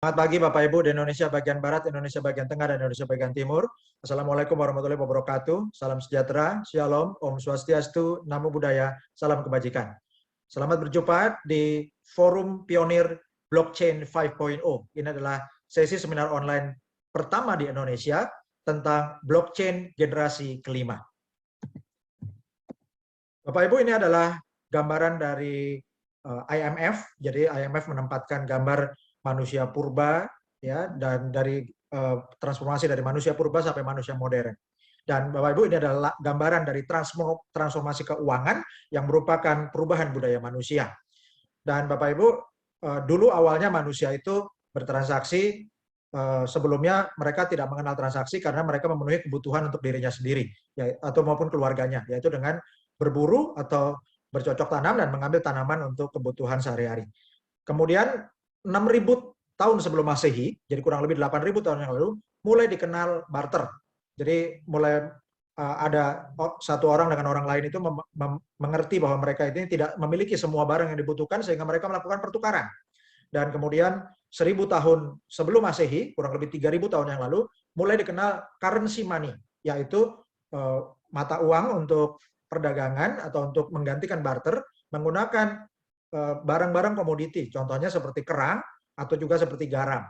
Selamat pagi Bapak Ibu di Indonesia bagian Barat, Indonesia bagian Tengah, dan Indonesia bagian Timur. Assalamualaikum warahmatullahi wabarakatuh. Salam sejahtera, Shalom, Om Swastiastu, Namo Buddhaya, Salam Kebajikan. Selamat berjumpa di Forum Pionir Blockchain 5.0. Ini adalah sesi seminar online pertama di Indonesia tentang blockchain generasi kelima. Bapak Ibu, ini adalah gambaran dari IMF. Jadi IMF menempatkan gambar manusia purba, ya, dan dari transformasi dari manusia purba sampai manusia modern. Dan Bapak Ibu, ini adalah gambaran dari transformasi keuangan yang merupakan perubahan budaya manusia. Dan Bapak Ibu, dulu awalnya manusia itu bertransaksi, sebelumnya mereka tidak mengenal transaksi karena mereka memenuhi kebutuhan untuk dirinya sendiri, ya, atau maupun keluarganya, yaitu dengan berburu atau bercocok tanam dan mengambil tanaman untuk kebutuhan sehari-hari. Kemudian 6.000 tahun sebelum Masehi, jadi kurang lebih 8.000 tahun yang lalu, mulai dikenal barter. Jadi mulai ada satu orang dengan orang lain itu mengerti bahwa mereka ini tidak memiliki semua barang yang dibutuhkan sehingga mereka melakukan pertukaran. Dan kemudian 1.000 tahun sebelum Masehi, kurang lebih 3.000 tahun yang lalu, mulai dikenal currency money, yaitu mata uang untuk perdagangan atau untuk menggantikan barter menggunakan barang-barang komoditi, contohnya seperti kerang atau juga seperti garam.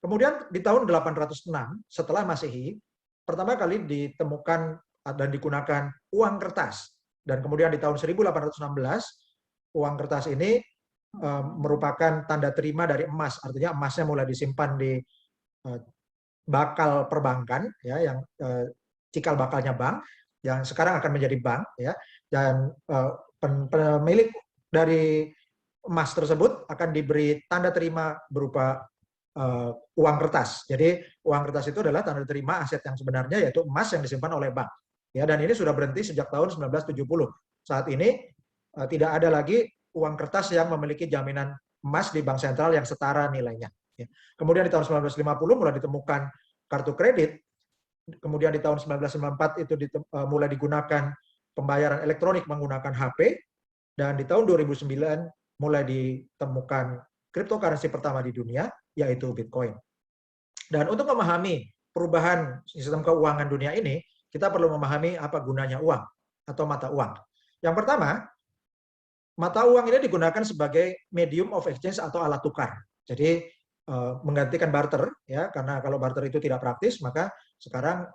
Kemudian di tahun 806 setelah Masehi, pertama kali ditemukan dan digunakan uang kertas. Dan kemudian di tahun 1816, uang kertas ini merupakan tanda terima dari emas, artinya emasnya mulai disimpan di bakal perbankan, ya, yang cikal bakalnya bank, yang sekarang akan menjadi bank, ya, dan pemilik dari emas tersebut akan diberi tanda terima berupa uang kertas. Jadi uang kertas itu adalah tanda terima aset yang sebenarnya, yaitu emas yang disimpan oleh bank. Ya, dan ini sudah berhenti sejak tahun 1970. Saat ini tidak ada lagi uang kertas yang memiliki jaminan emas di bank sentral yang setara nilainya. Ya. Kemudian di tahun 1950 mulai ditemukan kartu kredit. Kemudian di tahun 1994 itu mulai digunakan pembayaran elektronik menggunakan HP. Dan di tahun 2009 mulai ditemukan cryptocurrency pertama di dunia, yaitu Bitcoin. Dan untuk memahami perubahan sistem keuangan dunia ini, kita perlu memahami apa gunanya uang atau mata uang. Yang pertama, mata uang ini digunakan sebagai medium of exchange atau alat tukar. Jadi menggantikan barter, ya, karena kalau barter itu tidak praktis, maka sekarang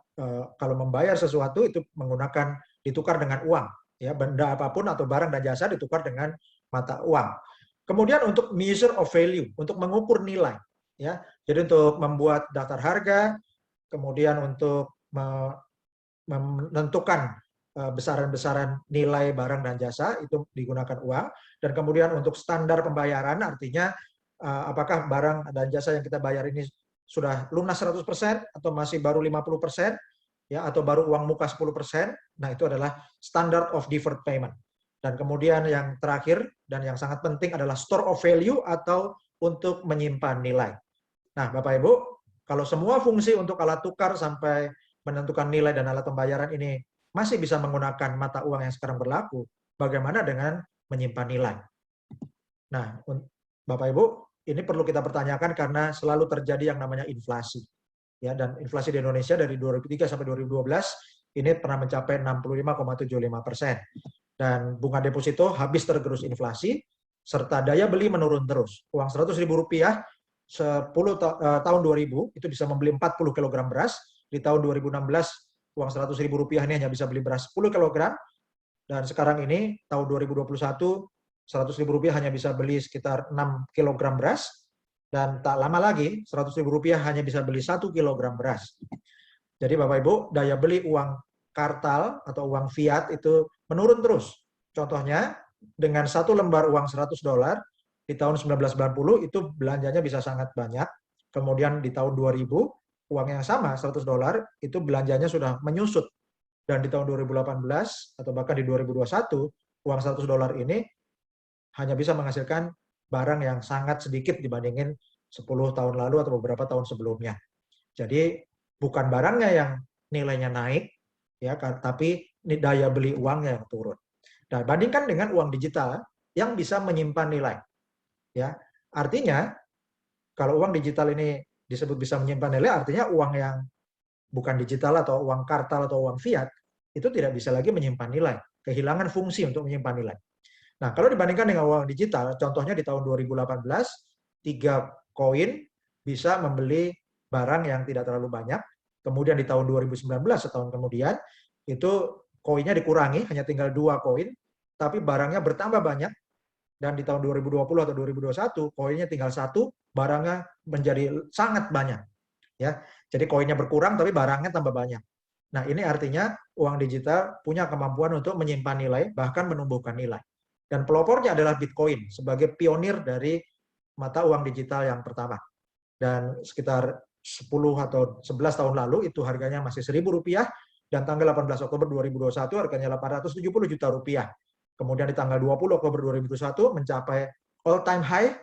kalau membayar sesuatu itu menggunakan ditukar dengan uang. Ya, benda apapun atau barang dan jasa ditukar dengan mata uang. Kemudian untuk measure of value, untuk mengukur nilai, ya. Jadi untuk membuat daftar harga, kemudian untuk menentukan besaran-besaran nilai barang dan jasa itu digunakan uang. Dan kemudian untuk standar pembayaran, artinya apakah barang dan jasa yang kita bayar ini sudah lunas 100% atau masih baru 50%, ya, atau baru uang muka 10%. Nah, itu adalah standard of deferred payment. Dan kemudian yang terakhir dan yang sangat penting adalah store of value atau untuk menyimpan nilai. Nah, Bapak Ibu, kalau semua fungsi untuk alat tukar sampai menentukan nilai dan alat pembayaran ini masih bisa menggunakan mata uang yang sekarang berlaku, bagaimana dengan menyimpan nilai? Nah, Bapak Ibu, ini perlu kita pertanyakan karena selalu terjadi yang namanya inflasi. Ya, dan inflasi di Indonesia dari 2003 sampai 2012 ini pernah mencapai 65,75%. Dan bunga deposito habis tergerus inflasi, serta daya beli menurun terus. Uang Rp100.000 tahun 2000 itu bisa membeli 40 kg beras. Di tahun 2016 uang Rp100.000 ini hanya bisa beli beras 10 kg. Dan sekarang ini tahun 2021 Rp100.000 hanya bisa beli sekitar 6 kg beras. Dan tak lama lagi Rp100.000 hanya bisa beli 1 kg beras. Jadi Bapak Ibu, daya beli uang kartal atau uang fiat itu menurun terus. Contohnya dengan satu lembar uang $100 di tahun 1990 itu belanjanya bisa sangat banyak. Kemudian di tahun 2000 uang yang sama $100 itu belanjanya sudah menyusut. Dan di tahun 2018 atau bahkan di 2021 uang $100 ini hanya bisa menghasilkan barang yang sangat sedikit dibandingin 10 tahun lalu atau beberapa tahun sebelumnya. Jadi bukan barangnya yang nilainya naik, ya, tapi daya beli uangnya yang turun. Nah, bandingkan dengan uang digital yang bisa menyimpan nilai. Ya, artinya Kalau uang digital ini disebut bisa menyimpan nilai, artinya uang yang bukan digital atau uang kartal atau uang fiat, itu tidak bisa lagi menyimpan nilai. Kehilangan fungsi untuk menyimpan nilai. Nah, kalau dibandingkan dengan uang digital, contohnya di tahun 2018, 3 koin bisa membeli barang yang tidak terlalu banyak. Kemudian di tahun 2019, setahun kemudian, itu koinnya dikurangi, hanya tinggal 2 koin, tapi barangnya bertambah banyak. Dan di tahun 2020 atau 2021, koinnya tinggal 1, barangnya menjadi sangat banyak. Ya, jadi koinnya berkurang, tapi barangnya tambah banyak. Nah, ini artinya uang digital punya kemampuan untuk menyimpan nilai, bahkan menumbuhkan nilai. Dan pelopornya adalah Bitcoin sebagai pionir dari mata uang digital yang pertama. Dan sekitar 10 atau 11 tahun lalu itu harganya masih Rp1.000, dan tanggal 18 Oktober 2021 harganya Rp870 juta. Kemudian di tanggal 20 Oktober 2021 mencapai all time high,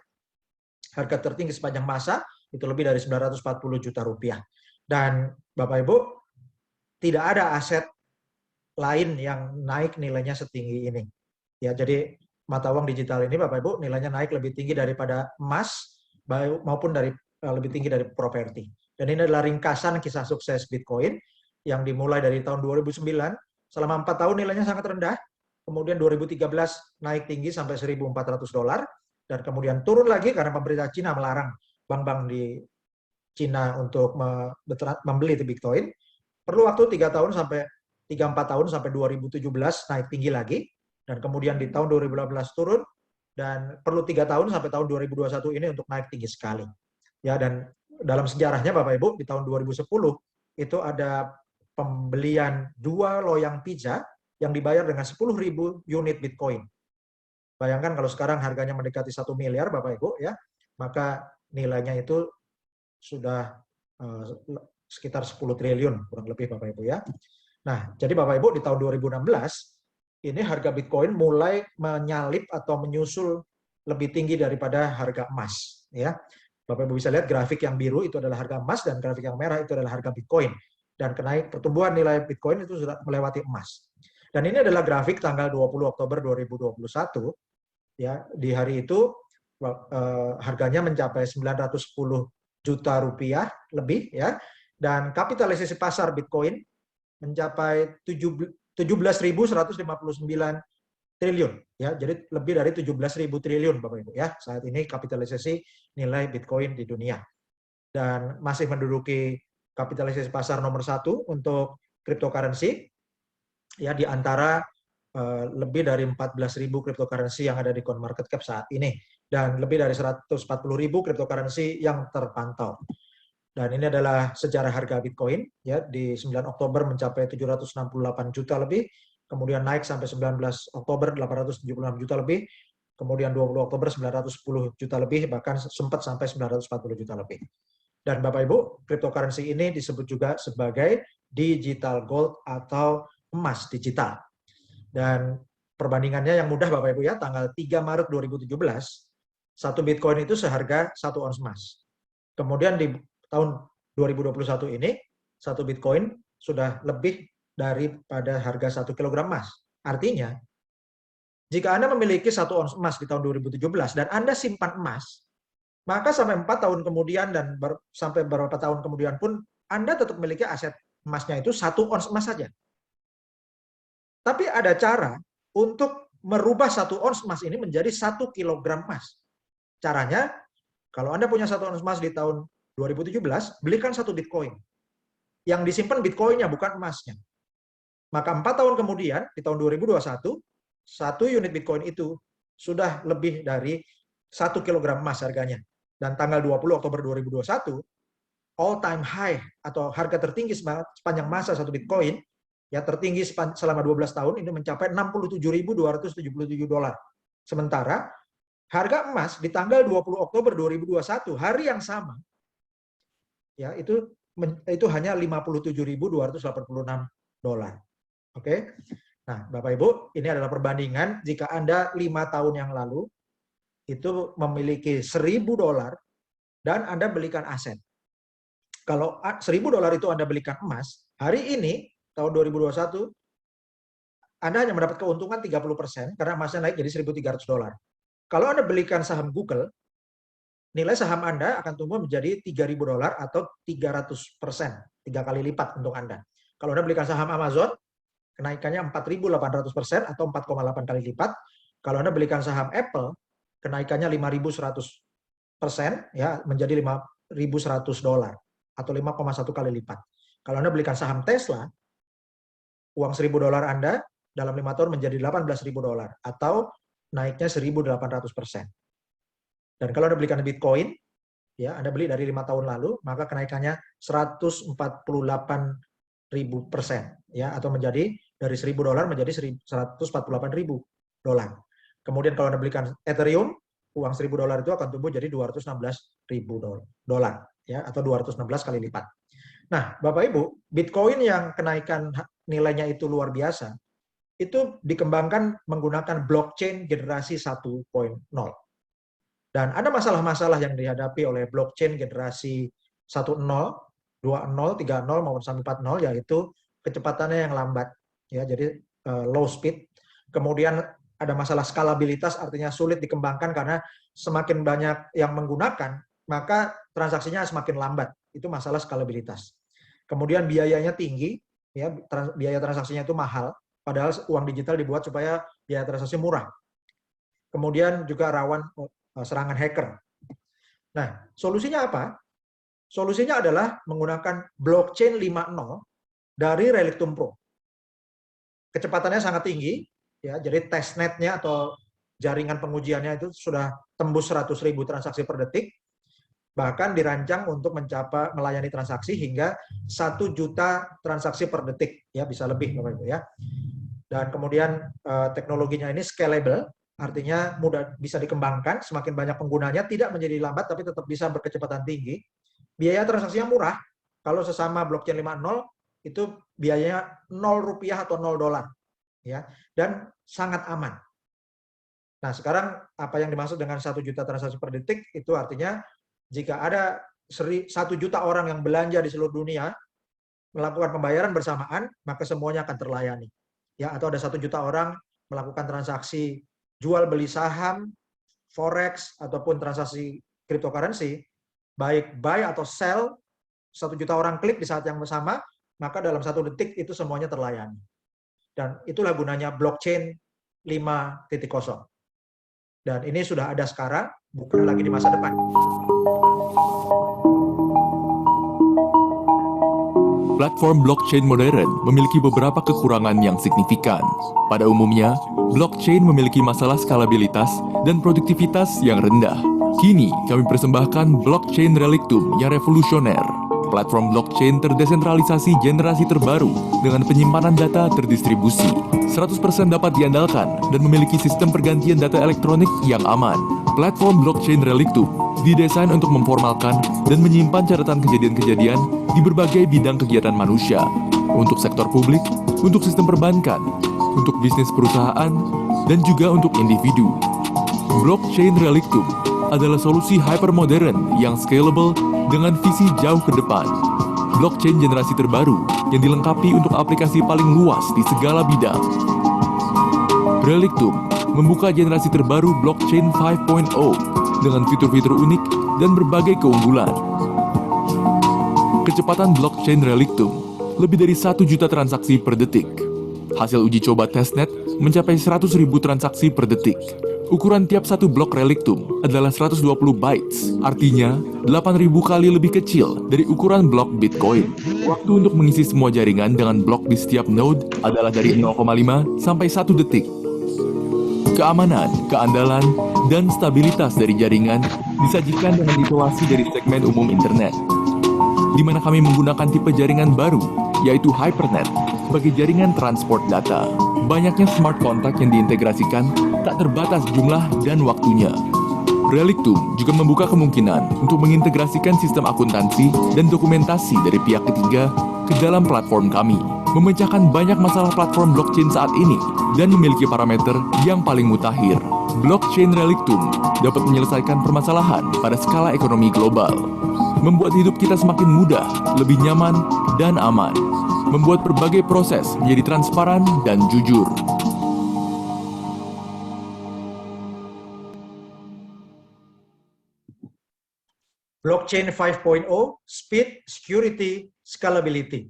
harga tertinggi sepanjang masa, itu lebih dari Rp940 juta. Dan Bapak Ibu, tidak ada aset lain yang naik nilainya setinggi ini. Ya, jadi mata uang digital ini Bapak Ibu nilainya naik lebih tinggi daripada emas maupun lebih tinggi dari properti. Dan ini adalah ringkasan kisah sukses Bitcoin yang dimulai dari tahun 2009, selama 4 tahun nilainya sangat rendah, kemudian 2013 naik tinggi sampai $1.400, dan kemudian turun lagi karena pemerintah Cina melarang bank-bank di Cina untuk membeli Bitcoin. Perlu waktu 3-4 tahun sampai 2017 naik tinggi lagi, dan kemudian di tahun 2018 turun, dan perlu 3 tahun sampai tahun 2021 ini untuk naik tinggi sekali. Ya, dan dalam sejarahnya Bapak Ibu, di tahun 2010 itu ada pembelian 2 loyang pizza yang dibayar dengan 10.000 unit Bitcoin. Bayangkan kalau sekarang harganya mendekati 1 miliar Bapak Ibu, ya, maka nilainya itu sudah sekitar 10 triliun kurang lebih Bapak Ibu, ya. Nah, jadi Bapak Ibu di tahun 2016 ini harga Bitcoin mulai menyalip atau menyusul lebih tinggi daripada harga emas, ya. Bapak Ibu bisa lihat grafik yang biru itu adalah harga emas, dan grafik yang merah itu adalah harga Bitcoin. Dan pertumbuhan nilai Bitcoin itu sudah melewati emas. Dan ini adalah grafik tanggal 20 Oktober 2021, ya. Di hari itu harganya mencapai 910 juta rupiah lebih, ya. Dan kapitalisasi pasar Bitcoin mencapai 17.159 triliun, ya. Jadi lebih dari 17.000 triliun Bapak Ibu, ya. Saat ini kapitalisasi nilai Bitcoin di dunia, dan masih menduduki kapitalisasi pasar nomor 1 untuk cryptocurrency, ya, di antara lebih dari 14.000 cryptocurrency yang ada di CoinMarketCap saat ini, dan lebih dari 140.000 cryptocurrency yang terpantau. Dan ini adalah sejarah harga Bitcoin, ya, di 9 Oktober mencapai 768 juta lebih, kemudian naik sampai 19 Oktober 876 juta lebih, kemudian 20 Oktober 910 juta lebih, bahkan sempat sampai 940 juta lebih. Dan Bapak Ibu, cryptocurrency ini disebut juga sebagai digital gold atau emas digital. Dan perbandingannya yang mudah Bapak Ibu, ya, tanggal 3 Maret 2017, 1 Bitcoin itu seharga 1 ons emas. Kemudian di tahun 2021 ini, 1 Bitcoin sudah lebih daripada harga 1 kilogram emas. Artinya, jika Anda memiliki 1 ons emas di tahun 2017 dan Anda simpan emas, maka sampai 4 tahun kemudian dan sampai beberapa tahun kemudian pun Anda tetap memiliki aset emasnya itu 1 ons emas saja. Tapi ada cara untuk merubah 1 ons emas ini menjadi 1 kilogram emas. Caranya, kalau Anda punya 1 ons emas di tahun 2017, belikan 1 Bitcoin. Yang disimpan Bitcoinnya, bukan emasnya. Maka 4 tahun kemudian, di tahun 2021, 1 unit Bitcoin itu sudah lebih dari 1 kilogram emas harganya. Dan tanggal 20 Oktober 2021, all time high atau harga tertinggi sepanjang masa 1 Bitcoin, ya, tertinggi selama 12 tahun ini mencapai $67.277. Sementara harga emas di tanggal 20 Oktober 2021, hari yang sama, ya, itu hanya $57.286. Oke. Nah, Bapak Ibu, ini adalah perbandingan jika Anda 5 tahun yang lalu itu memiliki $1.000 dan Anda belikan aset. Kalau $1.000 itu Anda belikan emas, hari ini tahun 2021 Anda hanya mendapat keuntungan 30% karena emasnya naik jadi $1.300. Kalau Anda belikan saham Google, nilai saham Anda akan tumbuh menjadi $3.000 atau 300%, 3 kali lipat untuk Anda. Kalau Anda belikan saham Amazon, kenaikannya 4.800% atau 4,8 kali lipat. Kalau Anda belikan saham Apple, kenaikannya 5.100%, ya, menjadi $5.100 atau 5,1 kali lipat. Kalau Anda belikan saham Tesla, uang $1.000 Anda dalam 5 tahun menjadi $18.000 atau naiknya 1.800%. Dan kalau Anda belikan Bitcoin, ya, Anda beli dari 5 tahun lalu, maka kenaikannya 148.000%, ya, atau menjadi dari $1.000 menjadi $148.000. Kemudian kalau Anda belikan Ethereum, uang $1.000 itu akan tumbuh jadi $216.000, ya, atau 216 kali lipat. Nah, Bapak Ibu, Bitcoin yang kenaikan nilainya itu luar biasa, itu dikembangkan menggunakan blockchain generasi 1.0. Dan ada masalah-masalah yang dihadapi oleh blockchain generasi 1.0, 2.0, 3.0 maupun sampai 4.0, yaitu kecepatannya yang lambat, ya, jadi low speed. Kemudian ada masalah skalabilitas, artinya sulit dikembangkan karena semakin banyak yang menggunakan, maka transaksinya semakin lambat. Itu masalah skalabilitas. Kemudian biayanya tinggi, ya, biaya transaksinya itu mahal, padahal uang digital dibuat supaya biaya transaksi murah. Kemudian juga rawan serangan hacker. Nah, solusinya apa? Solusinya adalah menggunakan blockchain 5.0 dari Relictum Pro. Kecepatannya sangat tinggi, ya, jadi testnetnya atau jaringan pengujiannya itu sudah tembus 100.000 transaksi per detik, bahkan dirancang untuk mencapai melayani transaksi hingga 1 juta transaksi per detik, ya, bisa lebih, Bapak Ibu, ya. Dan kemudian teknologinya ini scalable, artinya mudah bisa dikembangkan, semakin banyak penggunanya, tidak menjadi lambat tapi tetap bisa berkecepatan tinggi. Biaya transaksinya murah. Kalau sesama blockchain 5.0 itu biayanya $0 atau $0, ya, dan sangat aman. Nah, sekarang apa yang dimaksud dengan 1 juta transaksi per detik itu artinya jika ada 1 juta orang yang belanja di seluruh dunia melakukan pembayaran bersamaan, maka semuanya akan terlayani. Ya, atau ada 1 juta orang melakukan transaksi jual beli saham, forex, ataupun transaksi cryptocurrency, baik buy atau sell, 1 juta orang klik di saat yang sama, maka dalam 1 detik itu semuanya terlayani. Dan itulah gunanya blockchain 5.0. Dan ini sudah ada sekarang, bukan lagi di masa depan. Platform blockchain modern memiliki beberapa kekurangan yang signifikan. Pada umumnya, blockchain memiliki masalah skalabilitas dan produktivitas yang rendah. Kini, kami persembahkan blockchain Relictum yang revolusioner. Platform blockchain terdesentralisasi generasi terbaru dengan penyimpanan data terdistribusi. 100% dapat diandalkan dan memiliki sistem pergantian data elektronik yang aman. Platform blockchain Relictum didesain untuk memformalkan dan menyimpan catatan kejadian-kejadian di berbagai bidang kegiatan manusia, untuk sektor publik, untuk sistem perbankan, untuk bisnis perusahaan, dan juga untuk individu. Blockchain Relictum adalah solusi hypermodern yang scalable dengan visi jauh ke depan. Blockchain generasi terbaru yang dilengkapi untuk aplikasi paling luas di segala bidang. Relictum membuka generasi terbaru blockchain 5.0 dengan fitur-fitur unik dan berbagai keunggulan. Kecepatan blockchain Relictum lebih dari 1 juta transaksi per detik. Hasil uji coba testnet mencapai 100.000 transaksi per detik. Ukuran tiap satu blok Relictum adalah 120 bytes, artinya 8.000 kali lebih kecil dari ukuran blok Bitcoin. Waktu untuk mengisi semua jaringan dengan blok di setiap node adalah dari 0,5 sampai 1 detik. Keamanan, keandalan, dan stabilitas dari jaringan disajikan dengan isolasi dari segmen umum internet, di mana kami menggunakan tipe jaringan baru, yaitu Hypernet, sebagai jaringan transport data. Banyaknya smart contract yang diintegrasikan tak terbatas jumlah dan waktunya. Relictum juga membuka kemungkinan untuk mengintegrasikan sistem akuntansi dan dokumentasi dari pihak ketiga ke dalam platform kami, memecahkan banyak masalah platform blockchain saat ini dan memiliki parameter yang paling mutakhir. Blockchain Relictum dapat menyelesaikan permasalahan pada skala ekonomi global, membuat hidup kita semakin mudah, lebih nyaman, dan aman, membuat berbagai proses menjadi transparan dan jujur. Blockchain 5.0, speed, security, scalability.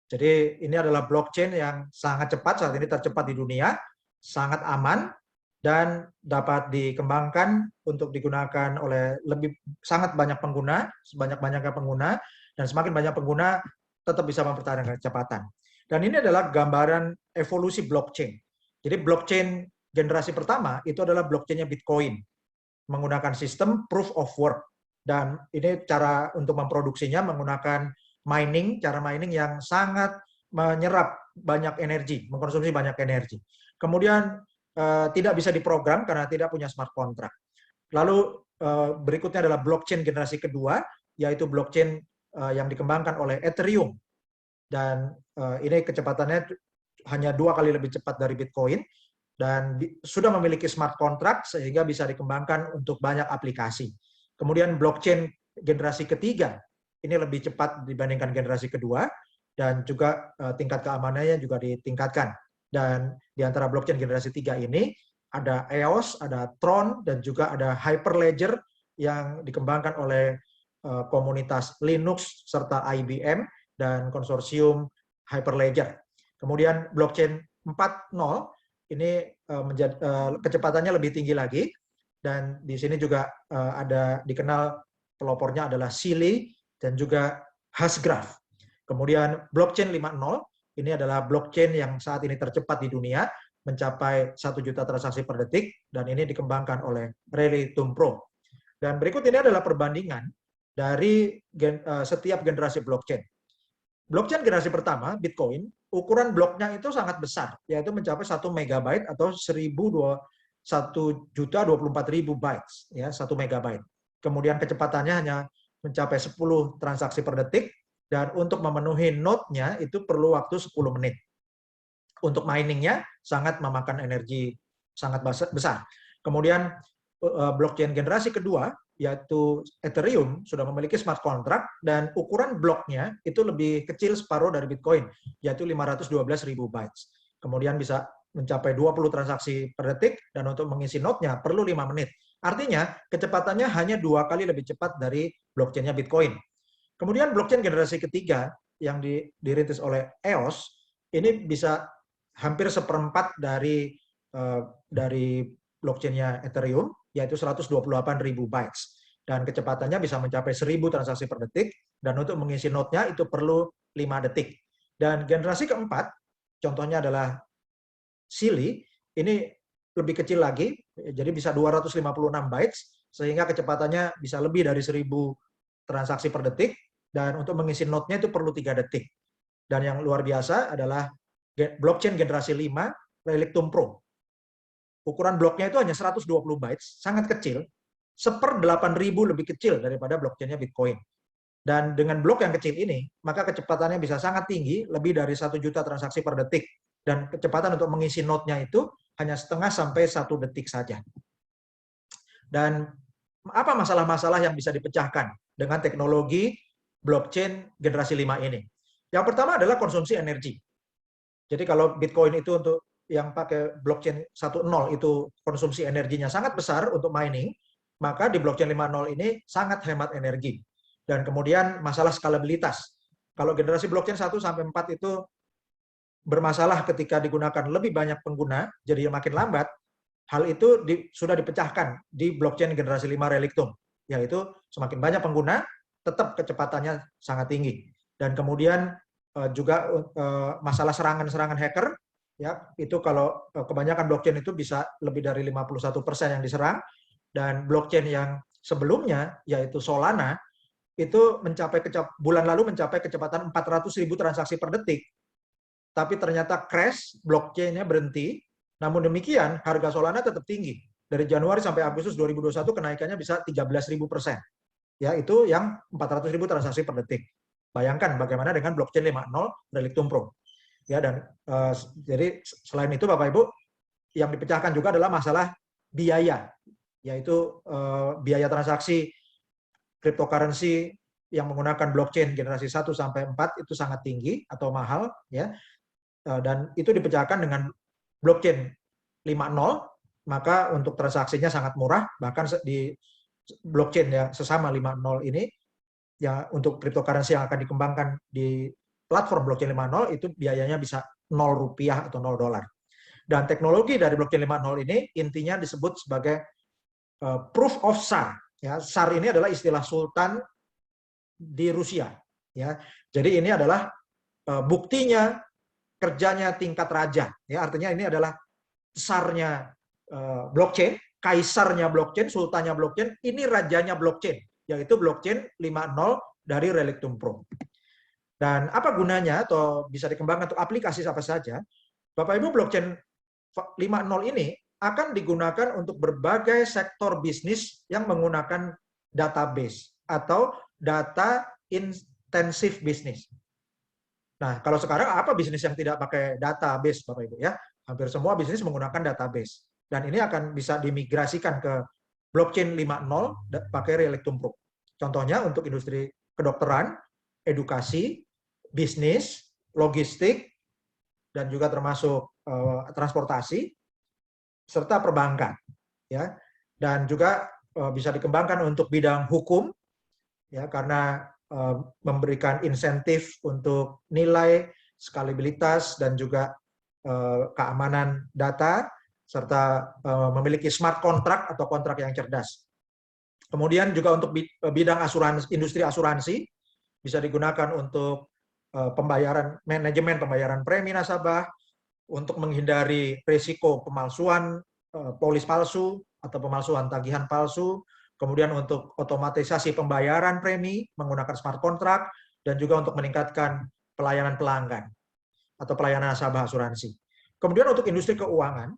Jadi ini adalah blockchain yang sangat cepat, saat ini tercepat di dunia, sangat aman, dan dapat dikembangkan untuk digunakan oleh sangat banyak pengguna, sebanyak-banyaknya pengguna, dan semakin banyak pengguna tetap bisa mempertahankan kecepatan. Dan ini adalah gambaran evolusi blockchain. Jadi blockchain generasi pertama itu adalah blockchainnya Bitcoin, menggunakan sistem proof of work. Dan ini cara untuk memproduksinya menggunakan cara mining yang sangat menyerap banyak energi, mengkonsumsi banyak energi. Kemudian tidak bisa diprogram karena tidak punya smart contract. Lalu berikutnya adalah blockchain generasi kedua, yaitu blockchain yang dikembangkan oleh Ethereum. Dan ini kecepatannya hanya 2 kali lebih cepat dari Bitcoin, dan sudah memiliki smart contract sehingga bisa dikembangkan untuk banyak aplikasi. Kemudian blockchain generasi ketiga, ini lebih cepat dibandingkan generasi kedua, dan juga tingkat keamanannya juga ditingkatkan. Dan di antara blockchain generasi 3 ini, ada EOS, ada Tron, dan juga ada Hyperledger yang dikembangkan oleh komunitas Linux serta IBM dan konsorsium Hyperledger. Kemudian blockchain 4.0 ini kecepatannya lebih tinggi lagi, dan di sini juga ada dikenal pelopornya adalah Silly dan juga Hashgraph. Kemudian blockchain 5.0 ini adalah blockchain yang saat ini tercepat di dunia, mencapai 1 juta transaksi per detik, dan ini dikembangkan oleh Relitum Pro. Dan berikut ini adalah perbandingan dari setiap generasi blockchain. Blockchain generasi pertama, Bitcoin, ukuran bloknya itu sangat besar, yaitu mencapai 1 megabyte atau 1.024.000 bytes, ya, 1 megabyte. Kemudian kecepatannya hanya mencapai 10 transaksi per detik, dan untuk memenuhi node-nya itu perlu waktu 10 menit. Untuk miningnya sangat memakan energi sangat besar. Kemudian blockchain generasi kedua, yaitu Ethereum, sudah memiliki smart contract, dan ukuran bloknya itu lebih kecil separuh dari Bitcoin, yaitu 512.000 bytes. Kemudian bisa mencapai 20 transaksi per detik, dan untuk mengisi node-nya perlu 5 menit. Artinya, kecepatannya hanya 2 kali lebih cepat dari blockchain-nya Bitcoin. Kemudian blockchain generasi ketiga yang dirintis oleh EOS, ini bisa hampir seperempat dari blockchain-nya Ethereum, yaitu 128.000 bytes. Dan kecepatannya bisa mencapai 1.000 transaksi per detik, dan untuk mengisi node-nya itu perlu 5 detik. Dan generasi keempat, contohnya adalah Silly, ini lebih kecil lagi, jadi bisa 256 bytes, sehingga kecepatannya bisa lebih dari 1.000 transaksi per detik, dan untuk mengisi node-nya itu perlu 3 detik. Dan yang luar biasa adalah blockchain generasi 5, Relitum Pro. Ukuran bloknya itu hanya 120 bytes, sangat kecil, 1/8.000 lebih kecil daripada blockchain-nya Bitcoin. Dan dengan blok yang kecil ini, maka kecepatannya bisa sangat tinggi, lebih dari 1 juta transaksi per detik. Dan kecepatan untuk mengisi node-nya itu hanya setengah sampai 1 detik saja. Dan apa masalah-masalah yang bisa dipecahkan dengan teknologi blockchain generasi 5 ini? Yang pertama adalah konsumsi energi. Jadi kalau Bitcoin itu untuk yang pakai blockchain 1.0 itu konsumsi energinya sangat besar untuk mining, maka di blockchain 5.0 ini sangat hemat energi. Dan kemudian masalah skalabilitas. Kalau generasi blockchain 1 sampai 4 itu bermasalah ketika digunakan lebih banyak pengguna, jadi makin lambat. Hal itu sudah dipecahkan di blockchain generasi 5 Relictum, yaitu semakin banyak pengguna, tetap kecepatannya sangat tinggi. Dan kemudian juga masalah serangan-serangan hacker, ya, itu kalau kebanyakan blockchain itu bisa lebih dari 51% yang diserang, dan blockchain yang sebelumnya, yaitu Solana, itu bulan lalu mencapai kecepatan 400.000 transaksi per detik, tapi ternyata crash, blockchain-nya berhenti. Namun demikian, harga Solana tetap tinggi. Dari Januari sampai Agustus 2021 kenaikannya bisa 13.000%. Ya, itu yang 400.000 transaksi per detik. Bayangkan bagaimana dengan blockchain 5.0 Relictum Pro. Ya, dan jadi selain itu Bapak Ibu, yang dipecahkan juga adalah masalah biaya, yaitu biaya transaksi cryptocurrency yang menggunakan blockchain generasi 1 sampai 4 itu sangat tinggi atau mahal, ya. Dan itu dipecahkan dengan blockchain 5.0, maka untuk transaksinya sangat murah, bahkan di blockchain yang sesama 5.0 ini ya untuk cryptocurrency yang akan dikembangkan di platform blockchain 5.0 itu biayanya bisa Rp0 atau $0. Dan teknologi dari blockchain 5.0 ini intinya disebut sebagai proof of SAR. Ya, SAR ini adalah istilah sultan di Rusia. Ya, jadi ini adalah buktinya kerjanya tingkat raja. Ya, artinya ini adalah SAR-nya blockchain, kaisarnya blockchain, sultannya blockchain, ini rajanya blockchain, yaitu blockchain 5.0 dari Relictum Pro. Dan apa gunanya atau bisa dikembangkan untuk aplikasi apa saja? Bapak Ibu, blockchain 5.0 ini akan digunakan untuk berbagai sektor bisnis yang menggunakan database atau data intensive bisnis. Nah, kalau sekarang apa bisnis yang tidak pakai database, Bapak Ibu ya? Hampir semua bisnis menggunakan database. Dan ini akan bisa dimigrasikan ke blockchain 5.0 pakai Relictum Pro. Contohnya untuk industri kedokteran, edukasi, bisnis, logistik, dan juga termasuk transportasi, serta perbankan. Ya. Dan juga bisa dikembangkan untuk bidang hukum, ya, karena memberikan insentif untuk nilai, skalabilitas, dan juga keamanan data, serta memiliki smart contract atau kontrak yang cerdas. Kemudian juga untuk bidang asuransi, industri asuransi, bisa digunakan untuk manajemen pembayaran premi nasabah, untuk menghindari risiko pemalsuan polis palsu atau pemalsuan tagihan palsu, kemudian untuk otomatisasi pembayaran premi menggunakan smart contract, dan juga untuk meningkatkan pelayanan pelanggan atau pelayanan nasabah asuransi. Kemudian untuk industri keuangan,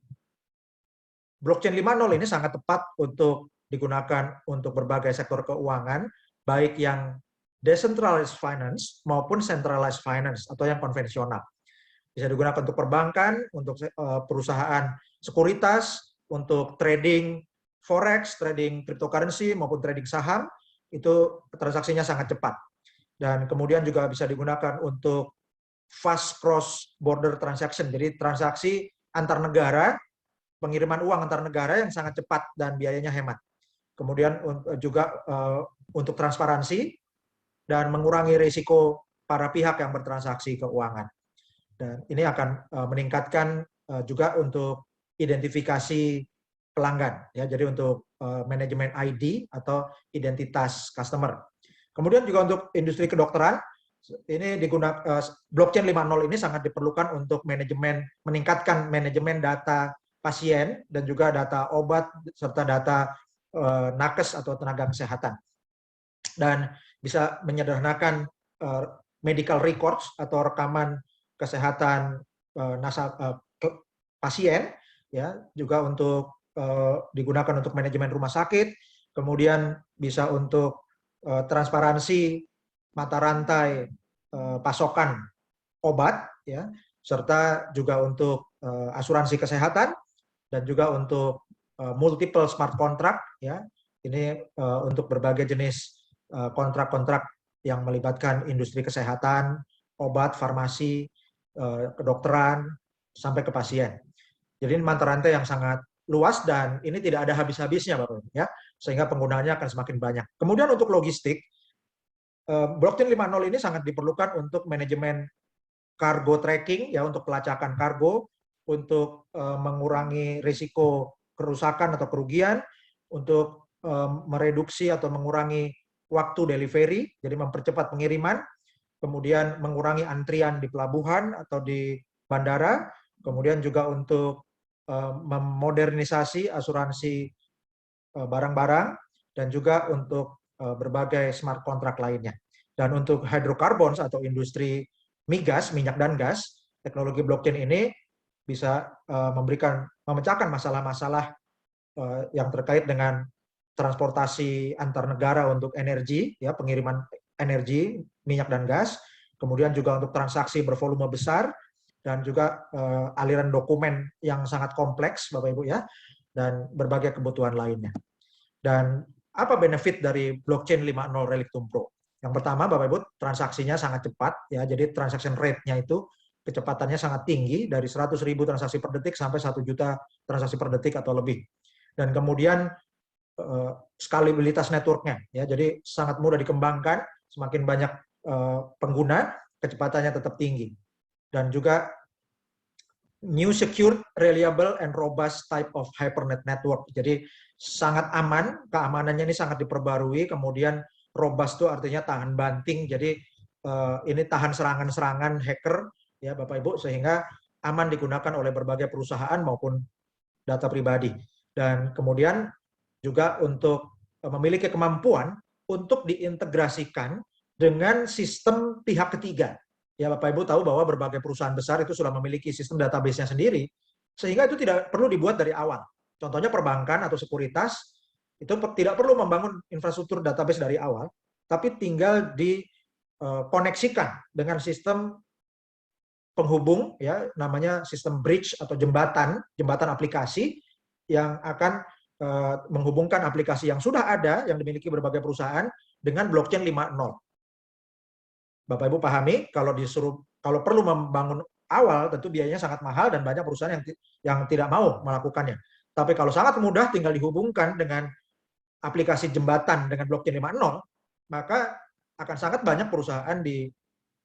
blockchain 5.0 ini sangat tepat untuk digunakan untuk berbagai sektor keuangan, baik yang decentralized finance maupun centralized finance atau yang konvensional. Bisa digunakan untuk perbankan, untuk perusahaan sekuritas, untuk trading forex, trading cryptocurrency maupun trading saham, itu transaksinya sangat cepat. Dan kemudian juga bisa digunakan untuk fast cross border transaction, jadi transaksi antar negara, pengiriman uang antar negara yang sangat cepat dan biayanya hemat. Kemudian juga untuk transparansi dan mengurangi risiko para pihak yang bertransaksi keuangan. Dan ini akan meningkatkan juga untuk identifikasi pelanggan, ya. Jadi untuk manajemen ID atau identitas customer. Kemudian juga untuk industri kedokteran, ini digunakan blockchain 5.0 ini sangat diperlukan untuk meningkatkan manajemen data pasien dan juga data obat serta data nakes atau tenaga kesehatan. Dan bisa menyederhanakan medical records atau rekaman kesehatan pasien, ya, juga untuk digunakan untuk manajemen rumah sakit, kemudian bisa untuk transparansi mata rantai pasokan obat, ya, serta juga untuk asuransi kesehatan dan juga untuk multiple smart contract, ya. Ini untuk berbagai jenis kontrak-kontrak yang melibatkan industri kesehatan, obat, farmasi, kedokteran, sampai ke pasien. Jadi ini mata rantai yang sangat luas dan ini tidak ada habis-habisnya, Bapak, ya, sehingga penggunaannya akan semakin banyak. Kemudian untuk logistik, blockchain 5.0 ini sangat diperlukan untuk manajemen cargo tracking, ya, untuk pelacakan kargo, untuk mengurangi risiko kerusakan atau kerugian, untuk mereduksi atau mengurangi waktu delivery, jadi mempercepat pengiriman, kemudian mengurangi antrian di pelabuhan atau di bandara, kemudian juga untuk memodernisasi asuransi barang-barang, dan juga untuk berbagai smart contract lainnya. Dan untuk hydrocarbons atau industri migas, minyak dan gas, teknologi blockchain ini bisa memecahkan masalah-masalah yang terkait dengan transportasi antar negara untuk energi, ya, pengiriman energi, minyak dan gas, kemudian juga untuk transaksi bervolume besar, dan juga aliran dokumen yang sangat kompleks, Bapak Ibu, ya, dan berbagai kebutuhan lainnya. Dan apa benefit dari blockchain 5.0 Relictum Pro? Yang pertama, Bapak Ibu, transaksinya sangat cepat, ya, jadi transaction rate-nya itu kecepatannya sangat tinggi, dari 100.000 transaksi per detik sampai 1 juta transaksi per detik atau lebih. Dan kemudian skalabilitas network-nya, ya, jadi sangat mudah dikembangkan semakin banyak pengguna, kecepatannya tetap tinggi. Dan juga new secure, reliable, and robust type of hypernet network. Jadi sangat aman, keamanannya ini sangat diperbarui, kemudian robust itu artinya tahan banting, jadi ini tahan serangan-serangan hacker, ya Bapak Ibu, sehingga aman digunakan oleh berbagai perusahaan maupun data pribadi. Dan kemudian juga untuk memiliki kemampuan untuk diintegrasikan dengan sistem pihak ketiga. Ya, Bapak Ibu tahu bahwa berbagai perusahaan besar itu sudah memiliki sistem database-nya sendiri, sehingga itu tidak perlu dibuat dari awal. Contohnya perbankan atau sekuritas, itu tidak perlu membangun infrastruktur database dari awal, tapi tinggal dikoneksikan dengan sistem penghubung, ya namanya sistem bridge atau jembatan aplikasi yang akan menghubungkan aplikasi yang sudah ada, yang dimiliki berbagai perusahaan, dengan blockchain 5.0. Bapak Ibu pahami, kalau perlu membangun awal, tentu biayanya sangat mahal dan banyak perusahaan yang tidak mau melakukannya. Tapi kalau sangat mudah, tinggal dihubungkan dengan aplikasi jembatan dengan blockchain 5.0, maka akan sangat banyak perusahaan di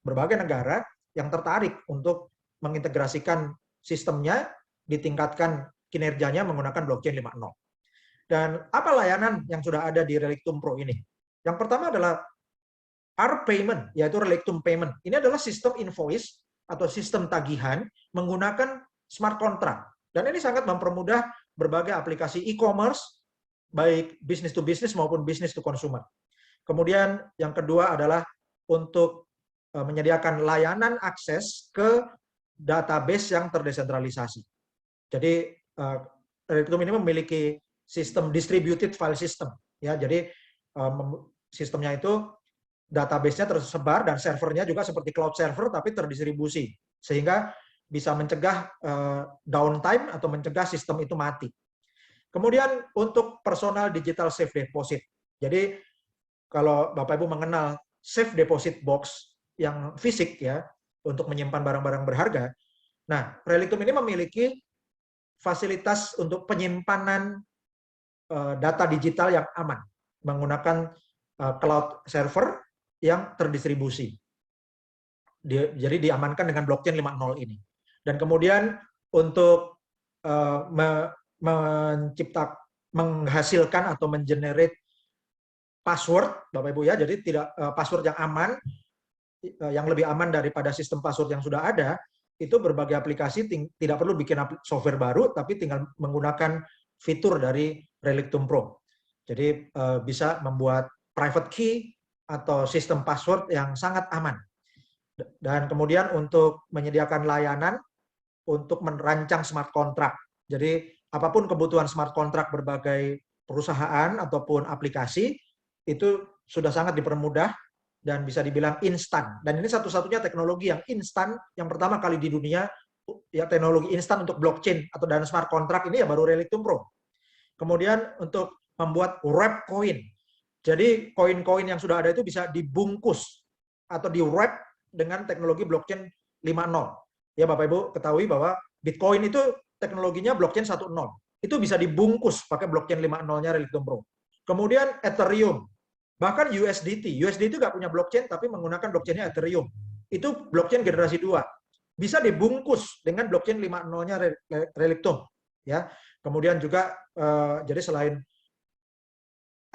berbagai negara yang tertarik untuk mengintegrasikan sistemnya, ditingkatkan kinerjanya menggunakan blockchain 5.0. Dan apa layanan yang sudah ada di Relictum Pro ini? Yang pertama adalah R-Payment, yaitu Relictum Payment. Ini adalah sistem invoice atau sistem tagihan menggunakan smart contract. Dan ini sangat mempermudah berbagai aplikasi e-commerce, baik business to business maupun business to consumer. Kemudian yang kedua adalah untuk menyediakan layanan akses ke database yang terdesentralisasi. Jadi Relictum ini memiliki sistem distributed file system, ya. Jadi sistemnya itu database-nya tersebar dan servernya juga seperti cloud server tapi terdistribusi, sehingga bisa mencegah downtime atau mencegah sistem itu mati. Kemudian untuk personal digital safe deposit. Jadi kalau Bapak Ibu mengenal safe deposit box yang fisik, ya, untuk menyimpan barang-barang berharga. Nah, Relictum ini memiliki fasilitas untuk penyimpanan data digital yang aman menggunakan cloud server yang terdistribusi. Jadi diamankan dengan blockchain 5.0 ini. Dan kemudian untuk menghasilkan atau mengenerate password, Bapak Ibu, ya, jadi tidak password yang aman, yang lebih aman daripada sistem password yang sudah ada, itu berbagai aplikasi tidak perlu bikin software baru, tapi tinggal menggunakan fitur dari Relictum Pro. Jadi bisa membuat private key atau sistem password yang sangat aman. Dan kemudian untuk menyediakan layanan untuk merancang smart contract. Jadi apapun kebutuhan smart contract berbagai perusahaan ataupun aplikasi, itu sudah sangat dipermudah dan bisa dibilang instan. Dan ini satu-satunya teknologi yang instan, yang pertama kali di dunia, ya, teknologi instan untuk blockchain atau dana smart contract ini ya baru Relictum Pro. Kemudian untuk membuat wrap coin. Jadi koin-koin yang sudah ada itu bisa dibungkus atau di-wrap dengan teknologi blockchain 5.0. Ya Bapak Ibu ketahui bahwa Bitcoin itu teknologinya blockchain 1.0. Itu bisa dibungkus pakai blockchain 5.0-nya Relictum Pro. Kemudian Ethereum. Bahkan USDT. USDT nggak punya blockchain tapi menggunakan blockchain-nya Ethereum. Itu blockchain generasi 2. Bisa dibungkus dengan blockchain 5.0-nya Relictum. Ya. Kemudian juga jadi selain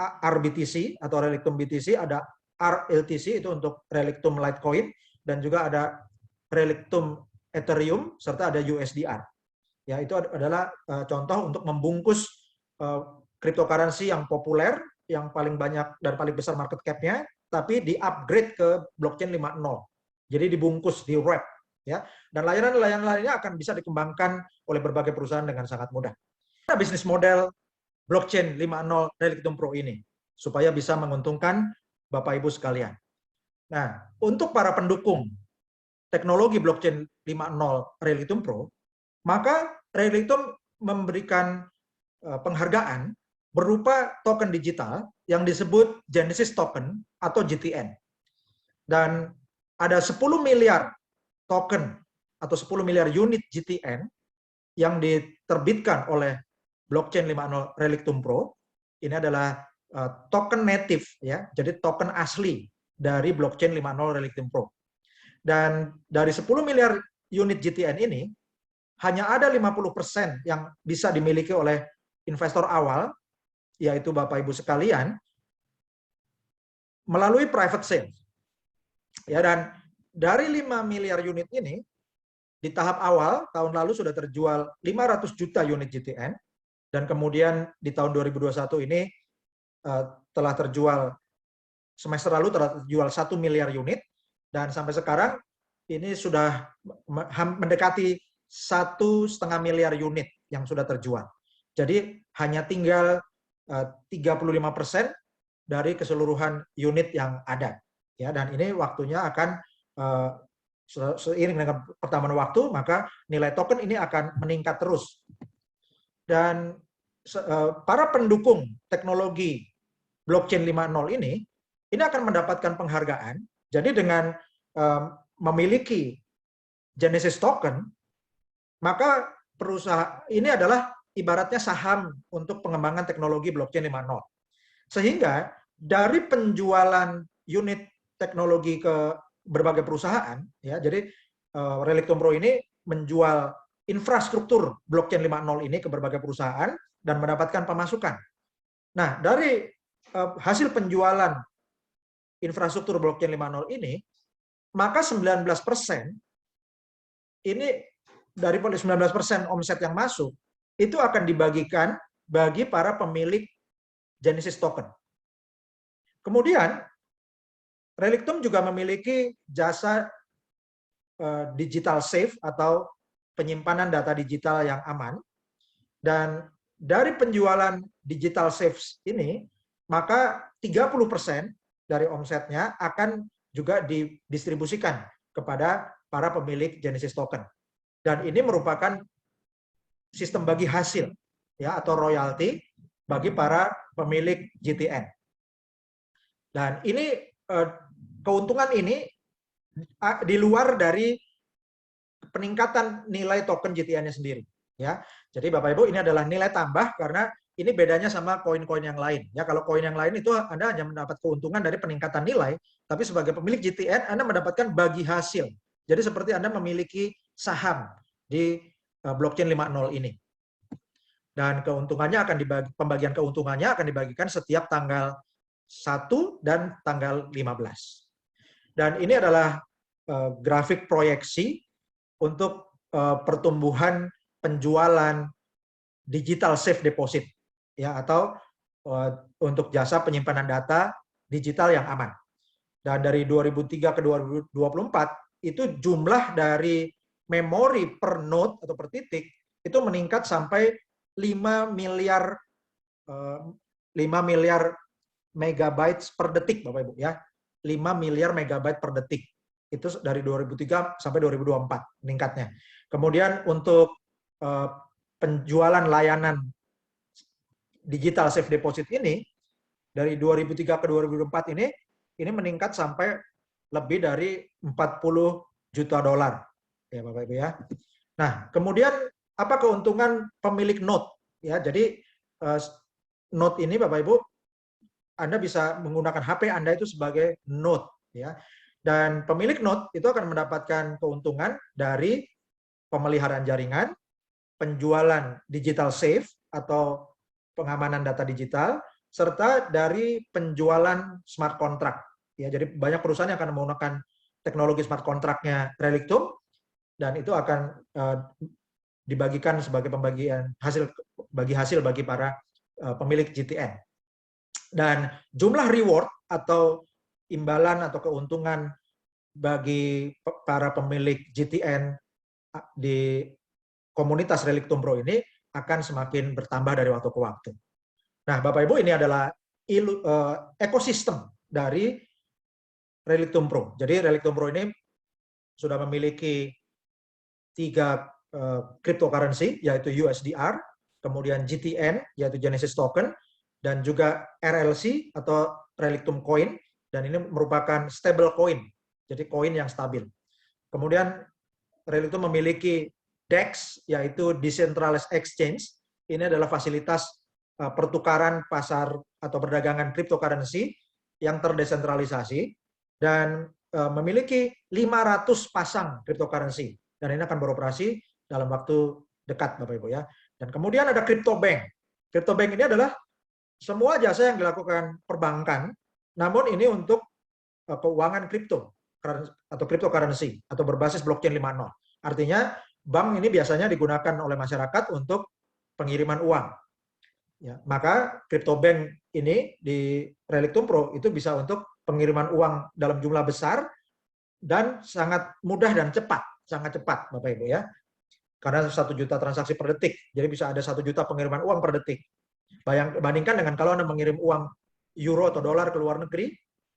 RBTC atau Relictum BTC, ada RLTC itu untuk Relictum Litecoin, dan juga ada Relictum Ethereum serta ada USDR. Ya, itu adalah contoh untuk membungkus cryptocurrency yang populer, yang paling banyak dan paling besar market cap-nya, tapi di-upgrade ke blockchain 5.0. Jadi dibungkus, di-wrap, ya. Dan layanan-layanan lainnya akan bisa dikembangkan oleh berbagai perusahaan dengan sangat mudah. Nah, bisnis model blockchain 5.0 Relictum Pro ini supaya bisa menguntungkan Bapak Ibu sekalian. Nah, untuk para pendukung teknologi blockchain 5.0 Relictum Pro, maka Relictum memberikan penghargaan berupa token digital yang disebut Genesis Token atau GTN. Dan ada 10 miliar token atau 10 miliar unit GTN yang diterbitkan oleh blockchain 5.0 Relictum Pro. Ini adalah token native, ya, jadi token asli dari blockchain 5.0 Relictum Pro. Dan dari 10 miliar unit GTN ini, hanya ada 50% yang bisa dimiliki oleh investor awal, yaitu Bapak Ibu sekalian, melalui private sale. Ya, dan dari 5 miliar unit ini, di tahap awal, tahun lalu sudah terjual 500 juta unit GTN, dan kemudian di tahun 2021 ini telah terjual, semester lalu telah terjual 1 miliar unit, dan sampai sekarang ini sudah mendekati 1,5 miliar unit yang sudah terjual. Jadi hanya tinggal 35% dari keseluruhan unit yang ada. Ya, dan ini waktunya akan seiring dengan pertambahan waktu, maka nilai token ini akan meningkat terus. Dan para pendukung teknologi blockchain 5.0 ini akan mendapatkan penghargaan. Jadi dengan memiliki Genesis token, maka perusahaan ini adalah ibaratnya saham untuk pengembangan teknologi blockchain 5.0. Sehingga dari penjualan unit teknologi ke berbagai perusahaan, ya, jadi Relictum Pro ini menjual infrastruktur blockchain 5.0 ini ke berbagai perusahaan dan mendapatkan pemasukan. Nah, dari hasil penjualan infrastruktur blockchain 5.0 ini, maka 19% ini dari 19% omset yang masuk itu akan dibagikan bagi para pemilik Genesis token. Kemudian Relictum juga memiliki jasa digital safe atau penyimpanan data digital yang aman, dan dari penjualan digital safe ini maka 30% dari omsetnya akan juga didistribusikan kepada para pemilik Genesis token. Dan ini merupakan sistem bagi hasil, ya, atau royalti bagi para pemilik GTN. Dan ini keuntungan ini di luar dari peningkatan nilai token GTN-nya sendiri, ya. Jadi Bapak Ibu, ini adalah nilai tambah karena ini bedanya sama koin-koin yang lain. Ya, kalau koin yang lain itu Anda hanya mendapat keuntungan dari peningkatan nilai, tapi sebagai pemilik GTN Anda mendapatkan bagi hasil. Jadi seperti Anda memiliki saham di blockchain 5.0 ini. Dan keuntungannya akan pembagian keuntungannya akan dibagikan setiap tanggal 1 dan tanggal 15. Dan ini adalah grafik proyeksi untuk pertumbuhan penjualan digital safe deposit, ya, atau untuk jasa penyimpanan data digital yang aman. Dan dari 2003 ke 2024 itu jumlah dari memori per node atau per titik itu meningkat sampai 5 miliar megabytes per detik, Bapak Ibu, ya. 5 miliar megabyte per detik. Itu dari 2003 sampai 2024 meningkatnya. Kemudian untuk penjualan layanan digital safe deposit ini dari 2003 ke 2024 ini meningkat sampai lebih dari 40 juta dolar, ya Bapak Ibu, ya. Nah, kemudian apa keuntungan pemilik node, ya? Jadi node ini Bapak Ibu, Anda bisa menggunakan HP Anda itu sebagai node, ya. Dan pemilik node itu akan mendapatkan keuntungan dari pemeliharaan jaringan, penjualan digital safe atau pengamanan data digital, serta dari penjualan smart contract. Ya, jadi banyak perusahaan yang akan menggunakan teknologi smart contract-nya Relictum, dan itu akan dibagikan sebagai pembagian hasil bagi para pemilik GTN. Dan jumlah reward atau imbalan atau keuntungan bagi para pemilik GTN di komunitas Relictum Pro ini akan semakin bertambah dari waktu ke waktu. Nah, Bapak Ibu, ini adalah ekosistem dari Relictum Pro. Jadi Relictum Pro ini sudah memiliki 3 cryptocurrency, yaitu USDR, kemudian GTN, yaitu Genesis Token, dan juga RLC atau Relictum Coin, dan ini merupakan stable coin, jadi koin yang stabil. Kemudian Relictum memiliki DEX, yaitu Decentralized Exchange. Ini adalah fasilitas pertukaran pasar atau perdagangan cryptocurrency yang terdesentralisasi. dan memiliki 500 pasang cryptocurrency. Dan ini akan beroperasi dalam waktu dekat, Bapak Ibu ya. Dan kemudian ada CryptoBank. CryptoBank ini adalah semua jasa yang dilakukan perbankan, namun ini untuk keuangan kripto atau cryptocurrency atau berbasis blockchain 5.0. Artinya bank ini biasanya digunakan oleh masyarakat untuk pengiriman uang. Ya, maka CryptoBank ini di Relictum Pro itu bisa untuk pengiriman uang dalam jumlah besar dan sangat mudah dan cepat, sangat cepat, Bapak Ibu ya. Karena 1 juta transaksi per detik, jadi bisa ada 1 juta pengiriman uang per detik. Bandingkan dengan kalau Anda mengirim uang euro atau dolar ke luar negeri,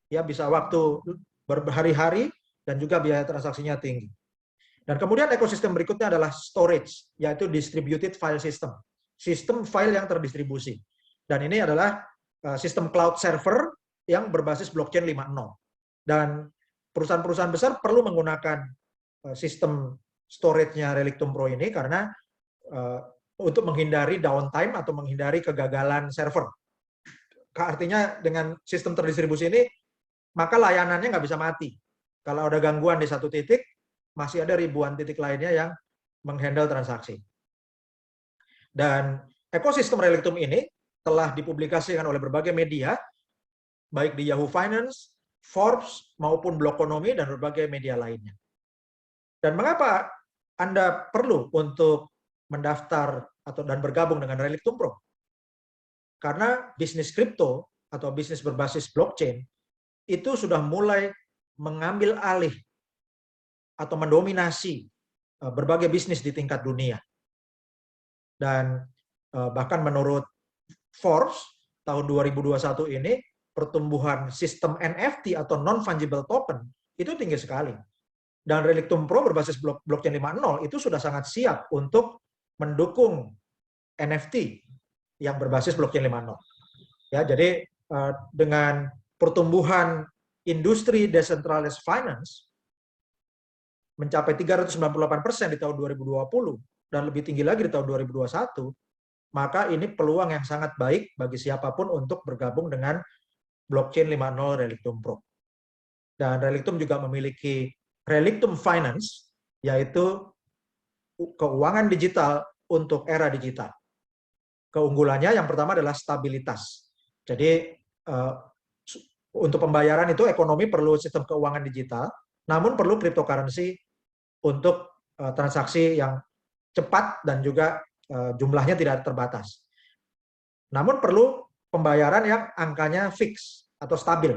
ya bisa waktu berhari-hari dan juga biaya transaksinya tinggi. Dan kemudian ekosistem berikutnya adalah storage, yaitu distributed file system. Sistem file yang terdistribusi. Dan ini adalah sistem cloud server yang berbasis blockchain 5.0. Dan perusahaan-perusahaan besar perlu menggunakan sistem storage-nya Relictum Pro ini karena untuk menghindari downtime atau menghindari kegagalan server. Artinya dengan sistem terdistribusi ini, maka layanannya nggak bisa mati. Kalau ada gangguan di satu titik, masih ada ribuan titik lainnya yang menghandle transaksi. Dan ekosistem Relictum ini telah dipublikasikan oleh berbagai media, baik di Yahoo Finance, Forbes, maupun Blogonomy, dan berbagai media lainnya. Dan mengapa Anda perlu untuk mendaftar dan bergabung dengan Relictum Pro? Karena bisnis kripto atau bisnis berbasis blockchain itu sudah mulai mengambil alih atau mendominasi berbagai bisnis di tingkat dunia. Dan bahkan menurut Forbes tahun 2021 ini pertumbuhan sistem NFT atau non-fungible token itu tinggi sekali. Dan Relictum Pro berbasis blockchain 5.0 itu sudah sangat siap untuk mendukung NFT yang berbasis blockchain 5.0. Ya, jadi dengan pertumbuhan industri decentralized finance mencapai 398% di tahun 2020 dan lebih tinggi lagi di tahun 2021, maka ini peluang yang sangat baik bagi siapapun untuk bergabung dengan blockchain 5.0 Relictum Pro. Dan Relictum juga memiliki Relictum Finance, yaitu keuangan digital untuk era digital. Keunggulannya yang pertama adalah stabilitas. Jadi untuk pembayaran itu ekonomi perlu sistem keuangan digital, namun perlu cryptocurrency untuk transaksi yang cepat dan juga jumlahnya tidak terbatas. Namun perlu pembayaran yang angkanya fix atau stabil.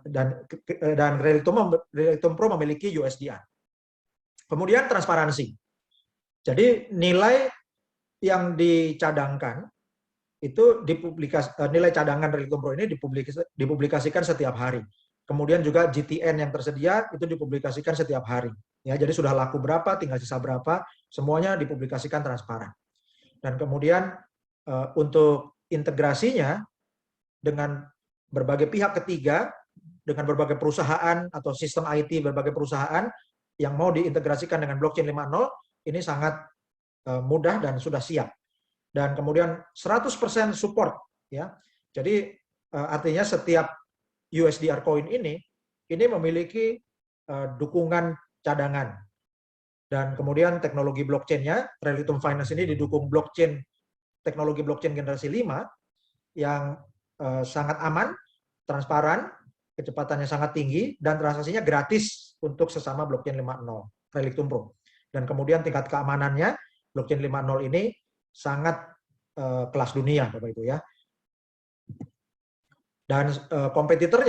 Dan Relictum Pro memiliki USDR. Kemudian transparansi. Jadi nilai yang dicadangkan itu nilai cadangan Relictum Pro ini dipublikasikan setiap hari. Kemudian juga GTN yang tersedia itu dipublikasikan setiap hari. Ya, jadi sudah laku berapa, tinggal sisa berapa, semuanya dipublikasikan transparan. Dan kemudian untuk integrasinya dengan berbagai pihak ketiga, dengan berbagai perusahaan atau sistem IT berbagai perusahaan yang mau diintegrasikan dengan blockchain 5.0, ini sangat mudah dan sudah siap. Dan kemudian 100% support. Ya. Jadi artinya setiap USDR coin ini memiliki dukungan cadangan. Dan kemudian teknologi blockchain-nya, Relictum Finance ini didukung teknologi blockchain generasi 5 yang sangat aman, transparan, kecepatannya sangat tinggi, dan transaksinya gratis untuk sesama blockchain 5.0, Relictum Pro. Dan kemudian tingkat keamanannya, blockchain 5.0 ini sangat kelas dunia, Bapak Ibu ya. Dan kompetitor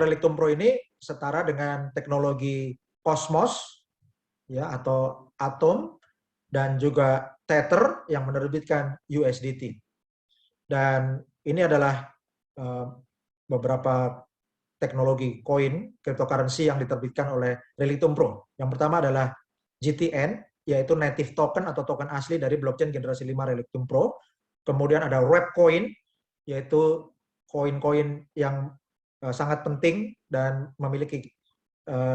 Relictum Pro ini setara dengan teknologi Cosmos ya atau Atom dan juga Tether yang menerbitkan USDT. Dan ini adalah beberapa teknologi koin cryptocurrency yang diterbitkan oleh Relictum Pro. Yang pertama adalah GTN, yaitu native token atau token asli dari blockchain generasi 5 Relictum Pro. Kemudian ada Webcoin, yaitu koin-koin yang sangat penting dan memiliki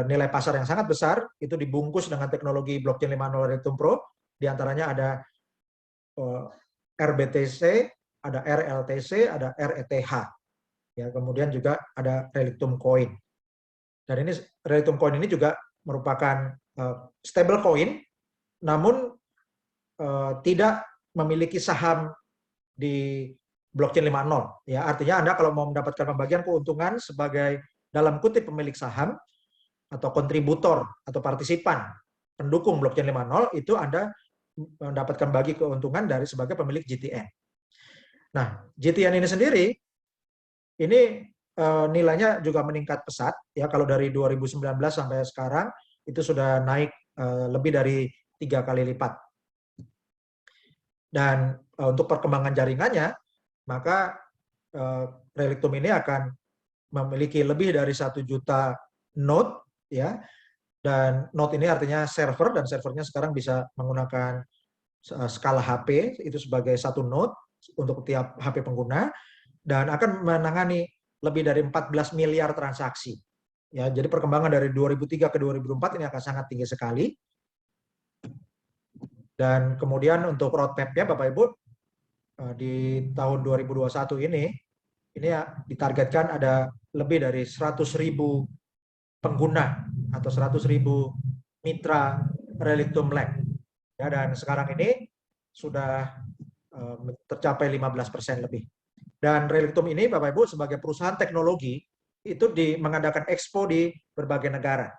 nilai pasar yang sangat besar, itu dibungkus dengan teknologi blockchain 5.0 Relictum Pro. Di antaranya ada RBTC, ada RLTC, ada RETH. Ya, kemudian juga ada Relictum Coin. Dan ini Relictum Coin ini juga merupakan stable coin, namun tidak memiliki saham di blockchain 5.0. Ya, artinya Anda kalau mau mendapatkan pembagian keuntungan sebagai dalam kutip pemilik saham atau kontributor atau partisipan pendukung blockchain 5.0, itu Anda mendapatkan bagi keuntungan dari sebagai pemilik GTN. Nah, GTN ini sendiri ini nilainya juga meningkat pesat ya, kalau dari 2019 sampai sekarang itu sudah naik lebih dari 3 kali lipat. Dan untuk perkembangan jaringannya, maka Relictum ini akan memiliki lebih dari 1 juta node ya. Dan node ini artinya server, dan servernya sekarang bisa menggunakan skala HP itu sebagai 1 node untuk tiap HP pengguna, dan akan menangani lebih dari 14 miliar transaksi. Ya, jadi perkembangan dari 2003 ke 2004 ini akan sangat tinggi sekali. Dan kemudian untuk roadmap-nya Bapak Ibu, di tahun 2021 ini ya, ditargetkan ada lebih dari 100.000 pengguna atau 100.000 mitra Relictum Lab. Ya, dan sekarang ini sudah tercapai 15% lebih. Dan Relictum ini Bapak Ibu sebagai perusahaan teknologi itu mengadakan expo di berbagai negara.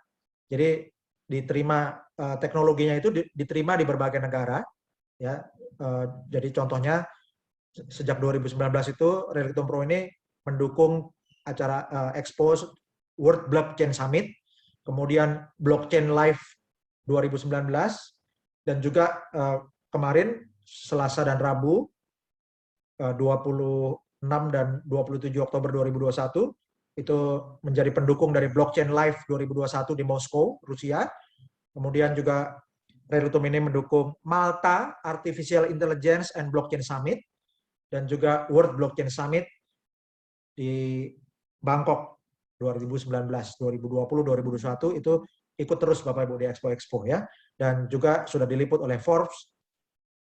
Jadi diterima teknologinya itu diterima di berbagai negara ya. Jadi contohnya sejak 2019 itu Relictum Pro ini mendukung acara expo World Blockchain Summit, kemudian Blockchain Live 2019, dan juga kemarin Selasa dan Rabu 26 dan 27 Oktober 2021 itu menjadi pendukung dari Blockchain Live 2021 di Moskow, Rusia. Kemudian juga Relictum ini mendukung Malta Artificial Intelligence and Blockchain Summit, dan juga World Blockchain Summit di Bangkok 2019, 2020, 2021 itu ikut terus Bapak Ibu di expo-expo ya. Dan juga sudah diliput oleh Forbes,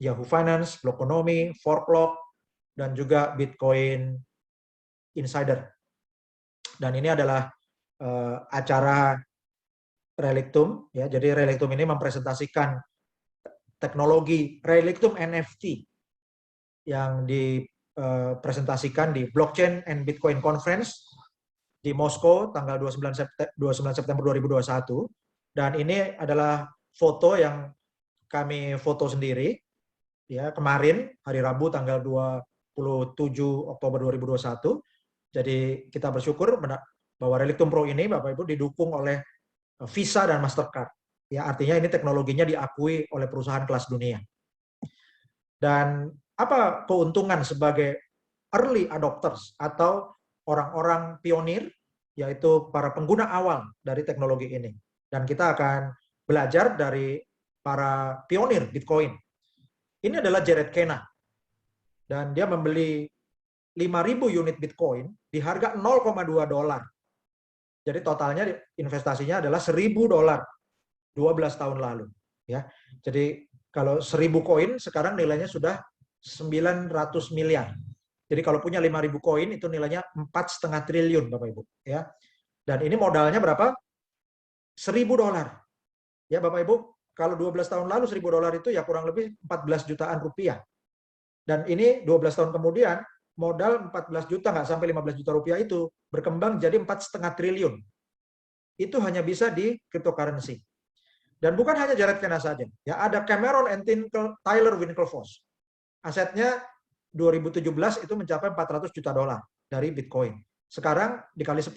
Yahoo Finance, Blockonomy, Forklog, dan juga Bitcoin Insider. Dan ini adalah acara Relictum ya. Jadi Relictum ini mempresentasikan teknologi Relictum NFT yang dipresentasikan di Blockchain and Bitcoin Conference di Moskow tanggal 29 September 2021. Dan ini adalah foto yang kami foto sendiri ya, kemarin hari Rabu tanggal 27 Oktober 2021. Jadi kita bersyukur bahwa Relictum Pro ini Bapak Ibu didukung oleh Visa dan Mastercard. Ya, artinya ini teknologinya diakui oleh perusahaan kelas dunia. Dan apa keuntungan sebagai early adopters atau orang-orang pionir, yaitu para pengguna awal dari teknologi ini. Dan kita akan belajar dari para pionir Bitcoin. Ini adalah Jared Kena. Dan dia membeli 5.000 unit Bitcoin di harga $0,2. Jadi totalnya investasinya adalah $1.000 12 tahun lalu. Ya, jadi kalau 1.000 koin sekarang nilainya sudah 900 miliar. Jadi kalau punya 5.000 koin itu nilainya 4,5 triliun Bapak Ibu. Ya, dan ini modalnya berapa? $1.000. Ya Bapak Ibu, kalau 12 tahun lalu $1.000 itu ya kurang lebih 14 jutaan rupiah. Dan ini 12 tahun kemudian modal 14 juta, nggak sampai 15 juta rupiah itu berkembang jadi 4,5 triliun. Itu hanya bisa di cryptocurrency. Dan bukan hanya Jared Kena saja. Ya, ada Cameron and Tyler Winklevoss. Asetnya 2017 itu mencapai $400 juta dari Bitcoin. Sekarang dikali 10,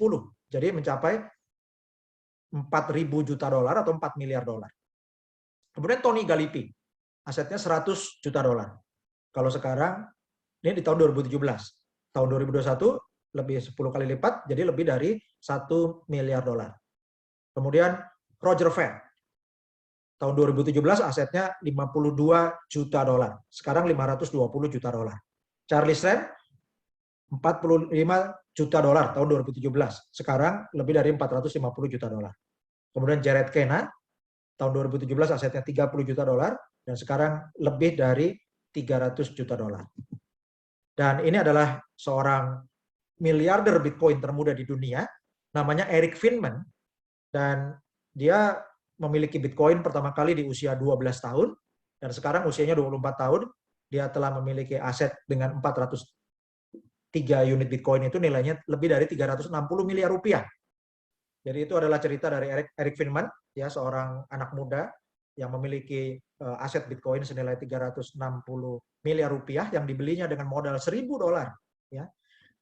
jadi mencapai $4.000 juta atau $4 miliar. Kemudian Tony Gallipy, asetnya $100 juta. Kalau sekarang ini di tahun 2017, tahun 2021 lebih 10 kali lipat, jadi lebih dari $1 miliar. Kemudian Roger Ver, tahun 2017 asetnya $52 juta, sekarang $520 juta. Charlie Schram, $45 juta tahun 2017, sekarang lebih dari $450 juta. Kemudian Jared Kena, tahun 2017 asetnya $30 juta, dan sekarang lebih dari $300 juta. Dan ini adalah seorang miliarder Bitcoin termuda di dunia, namanya Eric Finman, dan dia memiliki Bitcoin pertama kali di usia 12 tahun, dan sekarang usianya 24 tahun, dia telah memiliki aset dengan 403 unit Bitcoin itu nilainya lebih dari 360 miliar rupiah. Jadi itu adalah cerita dari Eric Finman, ya, seorang anak muda yang memiliki aset Bitcoin senilai 360 miliar rupiah yang dibelinya dengan modal $1.000, ya.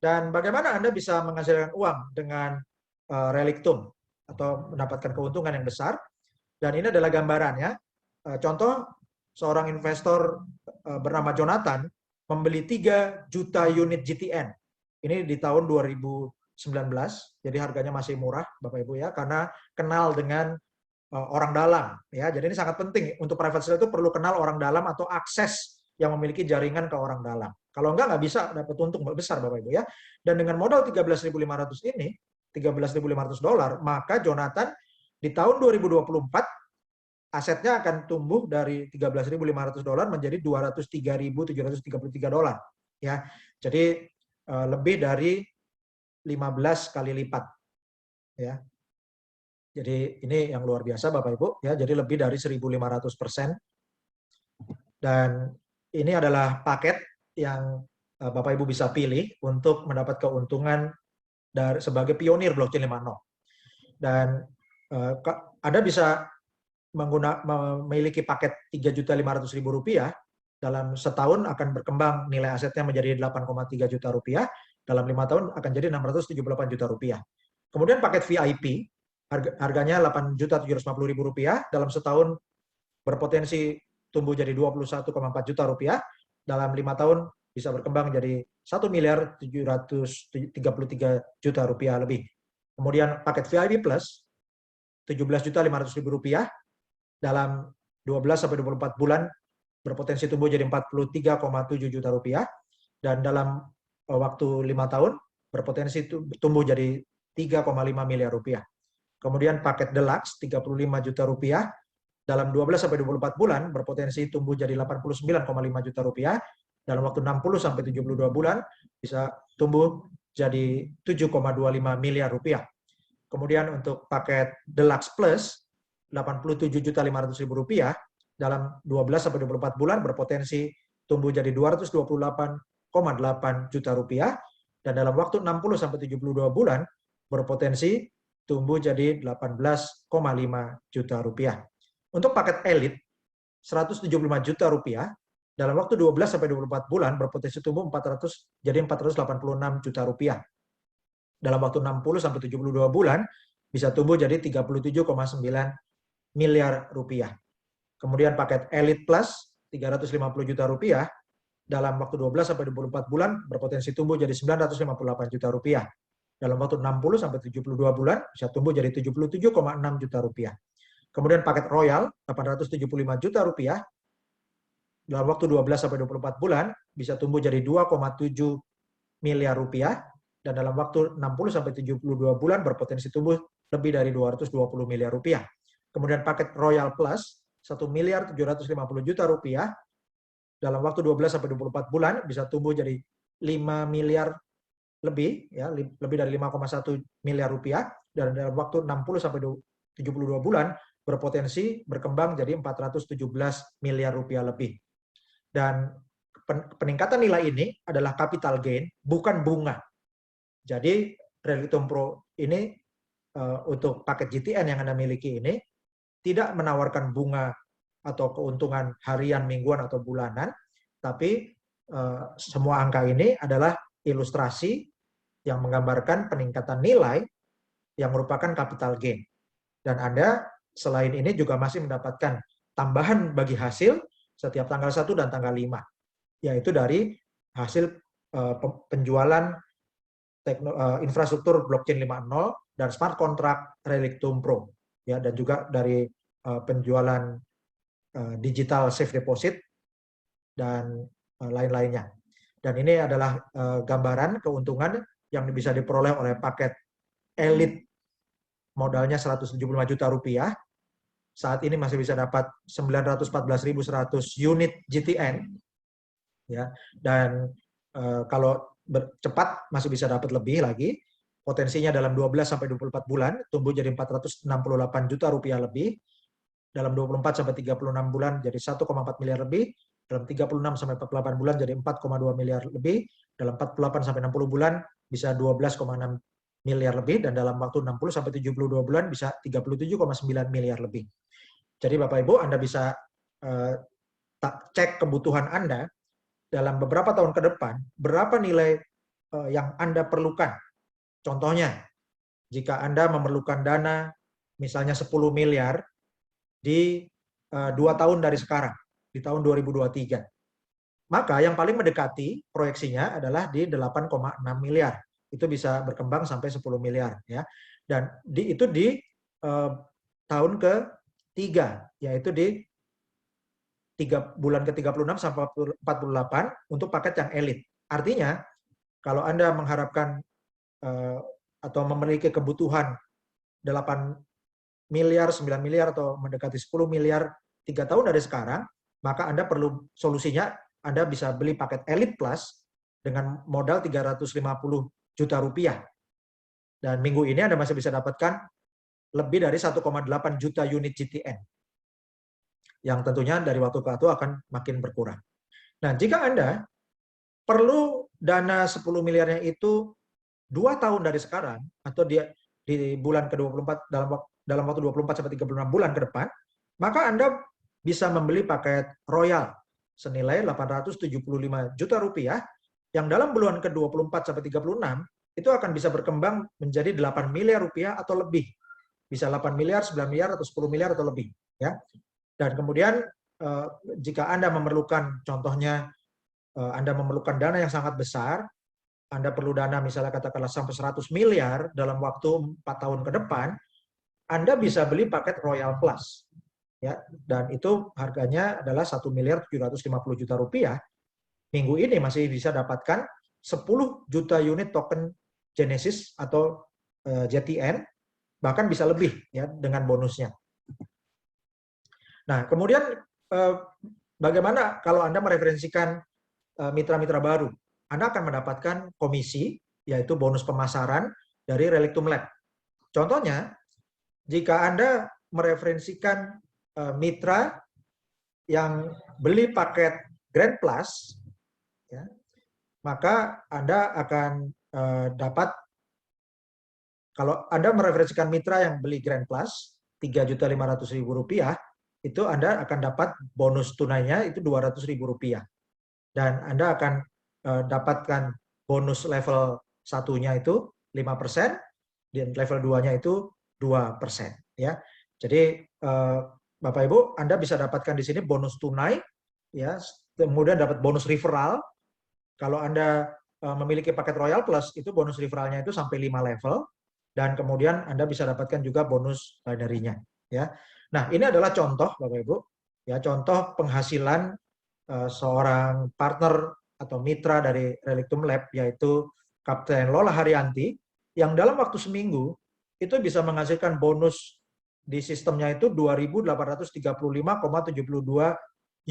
Dan bagaimana Anda bisa menghasilkan uang dengan reliktum atau mendapatkan keuntungan yang besar? Dan ini adalah gambarannya. Contoh, seorang investor bernama Jonathan membeli 3 juta unit GTN. Ini di tahun 2019, jadi harganya masih murah, Bapak Ibu, ya, karena kenal dengan orang dalam, ya. Jadi ini sangat penting untuk private sale, itu perlu kenal orang dalam atau akses yang memiliki jaringan ke orang dalam. Kalau nggak bisa dapat untung besar, Bapak Ibu, ya. Dan dengan modal 13.500 ini, $13.500, maka Jonathan di tahun 2024 asetnya akan tumbuh dari $13.500 menjadi $203.733, ya. Jadi lebih dari 15 kali lipat, ya. Jadi ini yang luar biasa, Bapak Ibu, ya. Jadi lebih dari 1.500%. Dan ini adalah paket yang Bapak Ibu bisa pilih untuk mendapat keuntungan sebagai pionir blockchain 5.0. Dan Anda bisa memiliki paket Rp3.500.000, dalam setahun akan berkembang nilai asetnya menjadi 8,3 juta rupiah, dalam 5 tahun akan jadi 678 juta rupiah. Kemudian paket VIP, harganya Rp8.750.000, dalam setahun berpotensi tumbuh jadi 21,4 juta rupiah, dalam 5 tahun bisa berkembang jadi 1.733 juta rupiah lebih. Kemudian paket VIP Plus, Rp17.500.000, dalam 12-24 bulan berpotensi tumbuh jadi 43,7 juta rupiah, dan dalam waktu 5 tahun berpotensi tumbuh jadi 3,5 miliar rupiah. Kemudian paket Deluxe 35 juta rupiah, dalam 12-24 bulan berpotensi tumbuh jadi 89,5 juta rupiah, dalam waktu 60-72 bulan bisa tumbuh jadi 7,25 miliar rupiah. Kemudian untuk paket Deluxe Plus Rp87.500.000, dalam 12-24 bulan berpotensi tumbuh jadi 228,8 juta rupiah, dan dalam waktu 60-72 bulan berpotensi tumbuh jadi 18,5 juta rupiah. Untuk paket Elite 175 juta rupiah, dalam waktu 12-24 bulan berpotensi tumbuh 486 juta rupiah. Dalam waktu 60-72 bulan bisa tumbuh jadi 37,9 miliar rupiah. Kemudian paket Elite Plus 350 juta rupiah, dalam waktu 12-24 bulan berpotensi tumbuh jadi 958 juta rupiah. Dalam waktu 60-72 bulan bisa tumbuh jadi 77,6 juta rupiah. Kemudian paket Royal 875 juta rupiah, dalam waktu 12-24 bulan bisa tumbuh jadi 2,7 miliar rupiah, dan dalam waktu 60-72 bulan berpotensi tumbuh lebih dari 220 miliar rupiah. Kemudian paket Royal Plus 1.750 juta rupiah, dalam waktu 12-24 bulan bisa tumbuh jadi 5 miliar lebih, ya, lebih dari 5,1 miliar rupiah, dan dalam waktu 60-72 bulan berpotensi berkembang jadi 417 miliar rupiah lebih. Dan peningkatan nilai ini adalah capital gain, bukan bunga. Jadi Reliktum Pro ini untuk paket GTN yang Anda miliki ini tidak menawarkan bunga atau keuntungan harian, mingguan, atau bulanan, tapi semua angka ini adalah ilustrasi yang menggambarkan peningkatan nilai yang merupakan capital gain. Dan Anda selain ini juga masih mendapatkan tambahan bagi hasil setiap tanggal 1 dan tanggal 5, yaitu dari hasil penjualan infrastruktur blockchain 5.0 dan smart contract Reliktum Pro, ya, dan juga dari penjualan digital safe deposit dan lain-lainnya. Dan ini adalah gambaran keuntungan yang bisa diperoleh oleh paket Elite, modalnya 175 juta rupiah. Saat ini masih bisa dapat 914.100 unit GTN, ya. Dan kalau cepat masih bisa dapat lebih lagi. Potensinya dalam 12 sampai 24 bulan tumbuh jadi 468 juta rupiah lebih. Dalam 24 sampai 36 bulan jadi 1,4 miliar lebih. Dalam 36 sampai 48 bulan jadi 4,2 miliar lebih. Dalam 48 sampai 60 bulan bisa 12,6 miliar lebih, dan dalam waktu 60 sampai 72 bulan bisa 37,9 miliar lebih. Jadi Bapak Ibu, Anda bisa cek kebutuhan Anda dalam beberapa tahun ke depan, berapa nilai yang Anda perlukan. Contohnya, jika Anda memerlukan dana misalnya 10 miliar di 2 tahun dari sekarang, di tahun 2023, maka yang paling mendekati proyeksinya adalah di 8,6 miliar. Itu bisa berkembang sampai 10 miliar, ya. Dan itu di tahun ketiga, yaitu di bulan ke-36 sampai 48 untuk paket yang elit. Artinya, kalau Anda mengharapkan atau memiliki kebutuhan 8 miliar, 9 miliar, atau mendekati 10 miliar 3 tahun dari sekarang, maka Anda perlu solusinya, Anda bisa beli paket Elite Plus dengan modal 350 juta rupiah. Dan minggu ini Anda masih bisa dapatkan lebih dari 1,8 juta unit GTN. Yang tentunya dari waktu ke waktu akan makin berkurang. Nah, jika Anda perlu dana 10 miliarnya itu 2 tahun dari sekarang, atau di bulan ke-24, dalam waktu 24 sampai 36 bulan ke depan, maka Anda bisa membeli paket Royal senilai 875 juta rupiah, yang dalam bulan ke-24 sampai 36 itu akan bisa berkembang menjadi 8 miliar rupiah atau lebih. Bisa 8 miliar, 9 miliar, atau 10 miliar atau lebih, ya. Dan kemudian jika Anda memerlukan, contohnya Anda memerlukan dana yang sangat besar, Anda perlu dana misalnya katakanlah sampai 100 miliar dalam waktu 4 tahun ke depan, Anda bisa beli paket Royal Plus, ya. Dan itu harganya adalah 1 miliar 750 juta rupiah. Minggu ini masih bisa dapatkan 10 juta unit token Genesis atau JTN, bahkan bisa lebih, ya, dengan bonusnya. Nah, kemudian bagaimana kalau Anda mereferensikan mitra-mitra baru? Anda akan mendapatkan komisi, yaitu bonus pemasaran dari Relictum Lab. Contohnya, jika Anda mereferensikan mitra yang beli paket Grand Plus, ya, maka Anda akan dapat, kalau Anda mereferensikan mitra yang beli Grand Plus Rp3.500.000, itu Anda akan dapat bonus tunainya itu Rp200.000. Dan Anda akan dapatkan bonus level 1-nya itu 5%, dan level 2-nya itu 2%, ya. Jadi Bapak Ibu, Anda bisa dapatkan di sini bonus tunai, ya, kemudian dapat bonus referral. Kalau Anda memiliki paket Royal Plus, itu bonus referralnya itu sampai 5 level, dan kemudian Anda bisa dapatkan juga bonus binary-nya, ya. Nah, ini adalah contoh Bapak Ibu, ya, contoh penghasilan seorang partner atau mitra dari Relictum Lab, yaitu Kapten Lola Haryanti, yang dalam waktu seminggu itu bisa menghasilkan bonus di sistemnya itu 2.835,72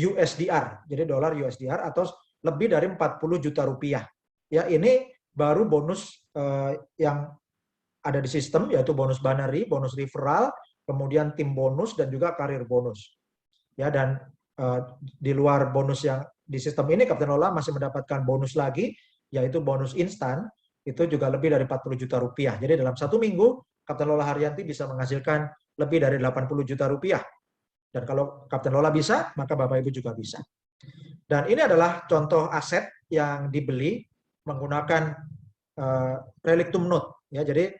USDR, jadi dolar USDR, atau lebih dari 40 juta rupiah. Ya, ini baru bonus yang ada di sistem, yaitu bonus binary, bonus referral, kemudian tim bonus, dan juga karir bonus. Ya, dan di luar bonus yang di sistem ini, Kapten Lola masih mendapatkan bonus lagi, yaitu bonus instan, itu juga lebih dari 40 juta rupiah. Jadi dalam 1 minggu, Kapten Lola Haryanti bisa menghasilkan lebih dari 80 juta rupiah. Dan kalau Kapten Lola bisa, maka Bapak Ibu juga bisa. Dan ini adalah contoh aset yang dibeli menggunakan Relictum Note. Ya, jadi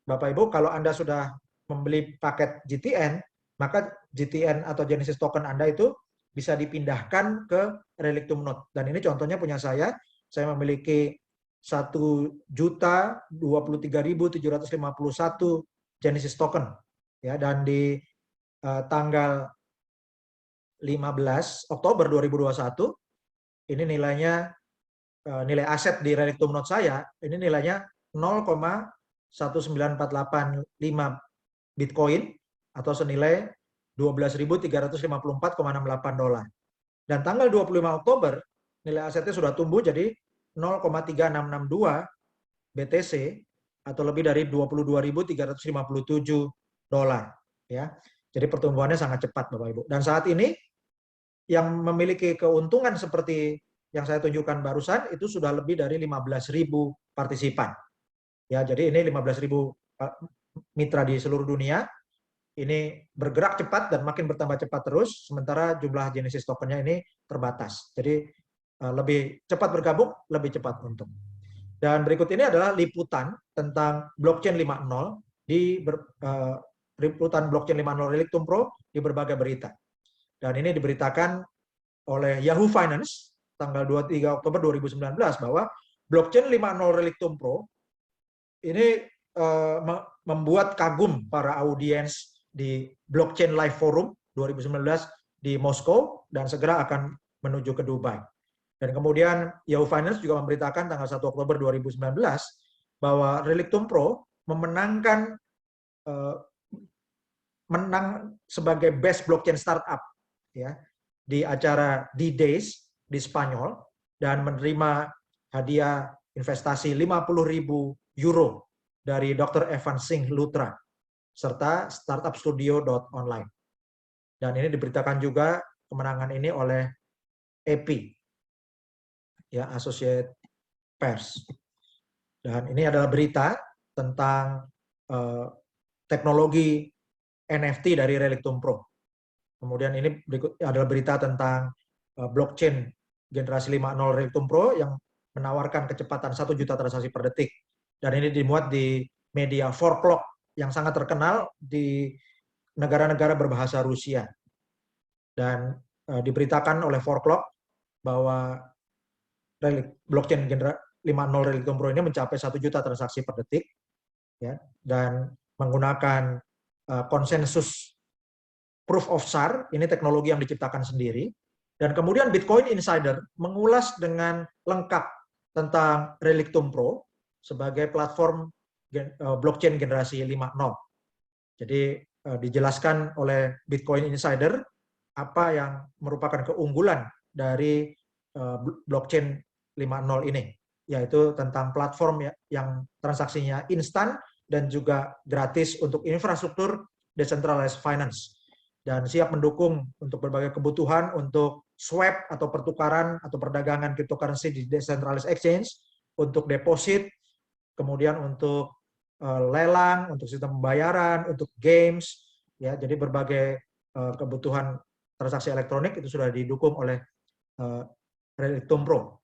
Bapak Ibu, kalau Anda sudah membeli paket GTN, maka GTN atau Genesis token Anda itu bisa dipindahkan ke Relictum Note. Dan ini contohnya punya saya memiliki 1.023.751 Genesis token. Ya, dan di tanggal 15 Oktober 2021, ini nilainya, nilai aset di Relictum Note saya, ini nilainya 0,19485 Bitcoin, atau senilai $12.354,68. Dan tanggal 25 Oktober, nilai asetnya sudah tumbuh jadi 0,3662 BTC atau lebih dari 22.357 dolar, ya. Jadi pertumbuhannya sangat cepat, Bapak Ibu. Dan saat ini yang memiliki keuntungan seperti yang saya tunjukkan barusan itu sudah lebih dari 15.000 partisipan. Ya, jadi ini 15.000 mitra di seluruh dunia. Ini bergerak cepat dan makin bertambah cepat terus, sementara jumlah Genesis tokennya ini terbatas. Jadi lebih cepat bergabung, lebih cepat untung. Dan berikut ini adalah liputan tentang blockchain 5.0 di liputan blockchain 5.0 Relictum Pro di berbagai berita. Dan ini diberitakan oleh Yahoo Finance tanggal 23 Oktober 2019 bahwa blockchain 5.0 Relictum Pro ini membuat kagum para audiens di Blockchain Live Forum 2019 di Moskow dan segera akan menuju ke Dubai. Dan kemudian Yahoo Finance juga memberitakan tanggal 1 Oktober 2019 bahwa Relictum Pro menang sebagai Best Blockchain Startup, ya, di acara D-Days di Spanyol dan menerima hadiah investasi 50.000 euro dari Dr. Evan Singh Luthra serta startupstudio.online. Dan ini diberitakan juga kemenangan ini oleh AP, ya, Associated Press. Dan ini adalah berita tentang teknologi NFT dari Relictum Pro. Kemudian ini berikut adalah berita tentang blockchain generasi 5.0 Relictum Pro yang menawarkan kecepatan 1 juta transaksi per detik. Dan ini dimuat di media 4Clock yang sangat terkenal di negara-negara berbahasa Rusia. Dan diberitakan oleh 4Clock bahwa blockchain 5.0 Relictum Pro ini mencapai 1 juta transaksi per detik, ya, dan menggunakan konsensus proof of SAR, ini teknologi yang diciptakan sendiri. Dan kemudian Bitcoin Insider mengulas dengan lengkap tentang Relictum Pro sebagai platform blockchain generasi 5.0. Jadi dijelaskan oleh Bitcoin Insider apa yang merupakan keunggulan dari blockchain 5.0 ini, yaitu tentang platform yang transaksinya instan dan juga gratis untuk infrastruktur decentralized finance, dan siap mendukung untuk berbagai kebutuhan untuk swap atau pertukaran atau perdagangan cryptocurrency di decentralized exchange, untuk deposit, kemudian untuk lelang, untuk sistem pembayaran, untuk games, ya. Jadi berbagai kebutuhan transaksi elektronik itu sudah didukung oleh Relictum Pro.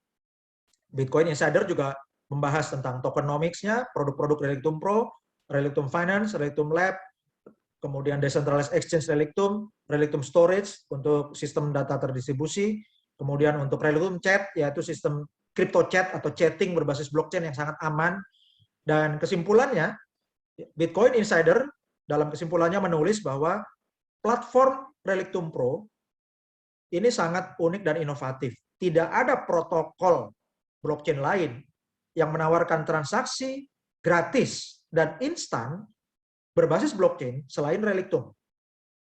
Bitcoin Insider juga membahas tentang tokenomics-nya, produk-produk Relictum Pro, Relictum Finance, Relictum Lab, kemudian Decentralized Exchange Relictum, Relictum Storage untuk sistem data terdistribusi, kemudian untuk Relictum Chat, yaitu sistem crypto chat atau chatting berbasis blockchain yang sangat aman. Dan kesimpulannya, Bitcoin Insider dalam kesimpulannya menulis bahwa platform Relictum Pro ini sangat unik dan inovatif. Tidak ada protokol blockchain lain yang menawarkan transaksi gratis dan instan berbasis blockchain selain Relictum.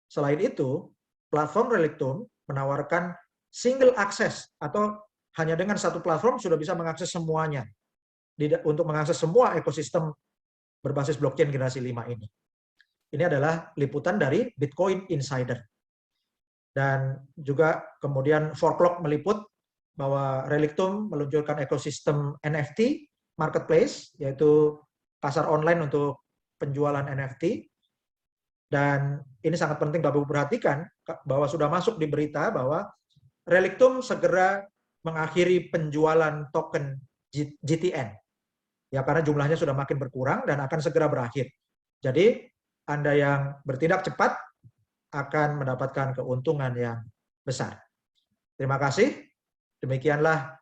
Selain itu, platform Relictum menawarkan single access atau hanya dengan satu platform sudah bisa mengakses semuanya untuk mengakses semua ekosistem berbasis blockchain generasi 5 ini. Ini adalah liputan dari Bitcoin Insider. Dan juga kemudian 4Clock meliput bahwa Relictum meluncurkan ekosistem NFT marketplace, yaitu pasar online untuk penjualan NFT. Dan ini sangat penting Bapak Ibu perhatikan bahwa sudah masuk di berita bahwa Relictum segera mengakhiri penjualan token GTN. Ya, karena jumlahnya sudah makin berkurang dan akan segera berakhir. Jadi Anda yang bertindak cepat akan mendapatkan keuntungan yang besar. Terima kasih. Demikianlah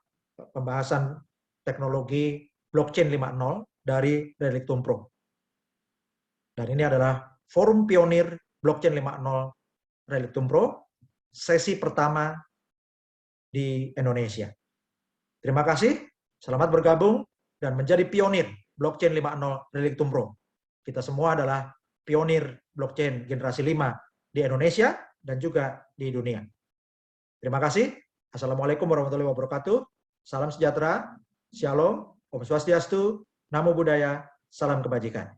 pembahasan teknologi blockchain 5.0 dari Relictum Pro. Dan ini adalah forum pionir blockchain 5.0 Relictum Pro, sesi pertama di Indonesia. Terima kasih, selamat bergabung dan menjadi pionir blockchain 5.0 Relictum Pro. Kita semua adalah pionir blockchain generasi 5 di Indonesia dan juga di dunia. Terima kasih. Assalamualaikum warahmatullahi wabarakatuh. Salam sejahtera, Shalom, Om Swastiastu, Namo Buddhaya, salam kebajikan.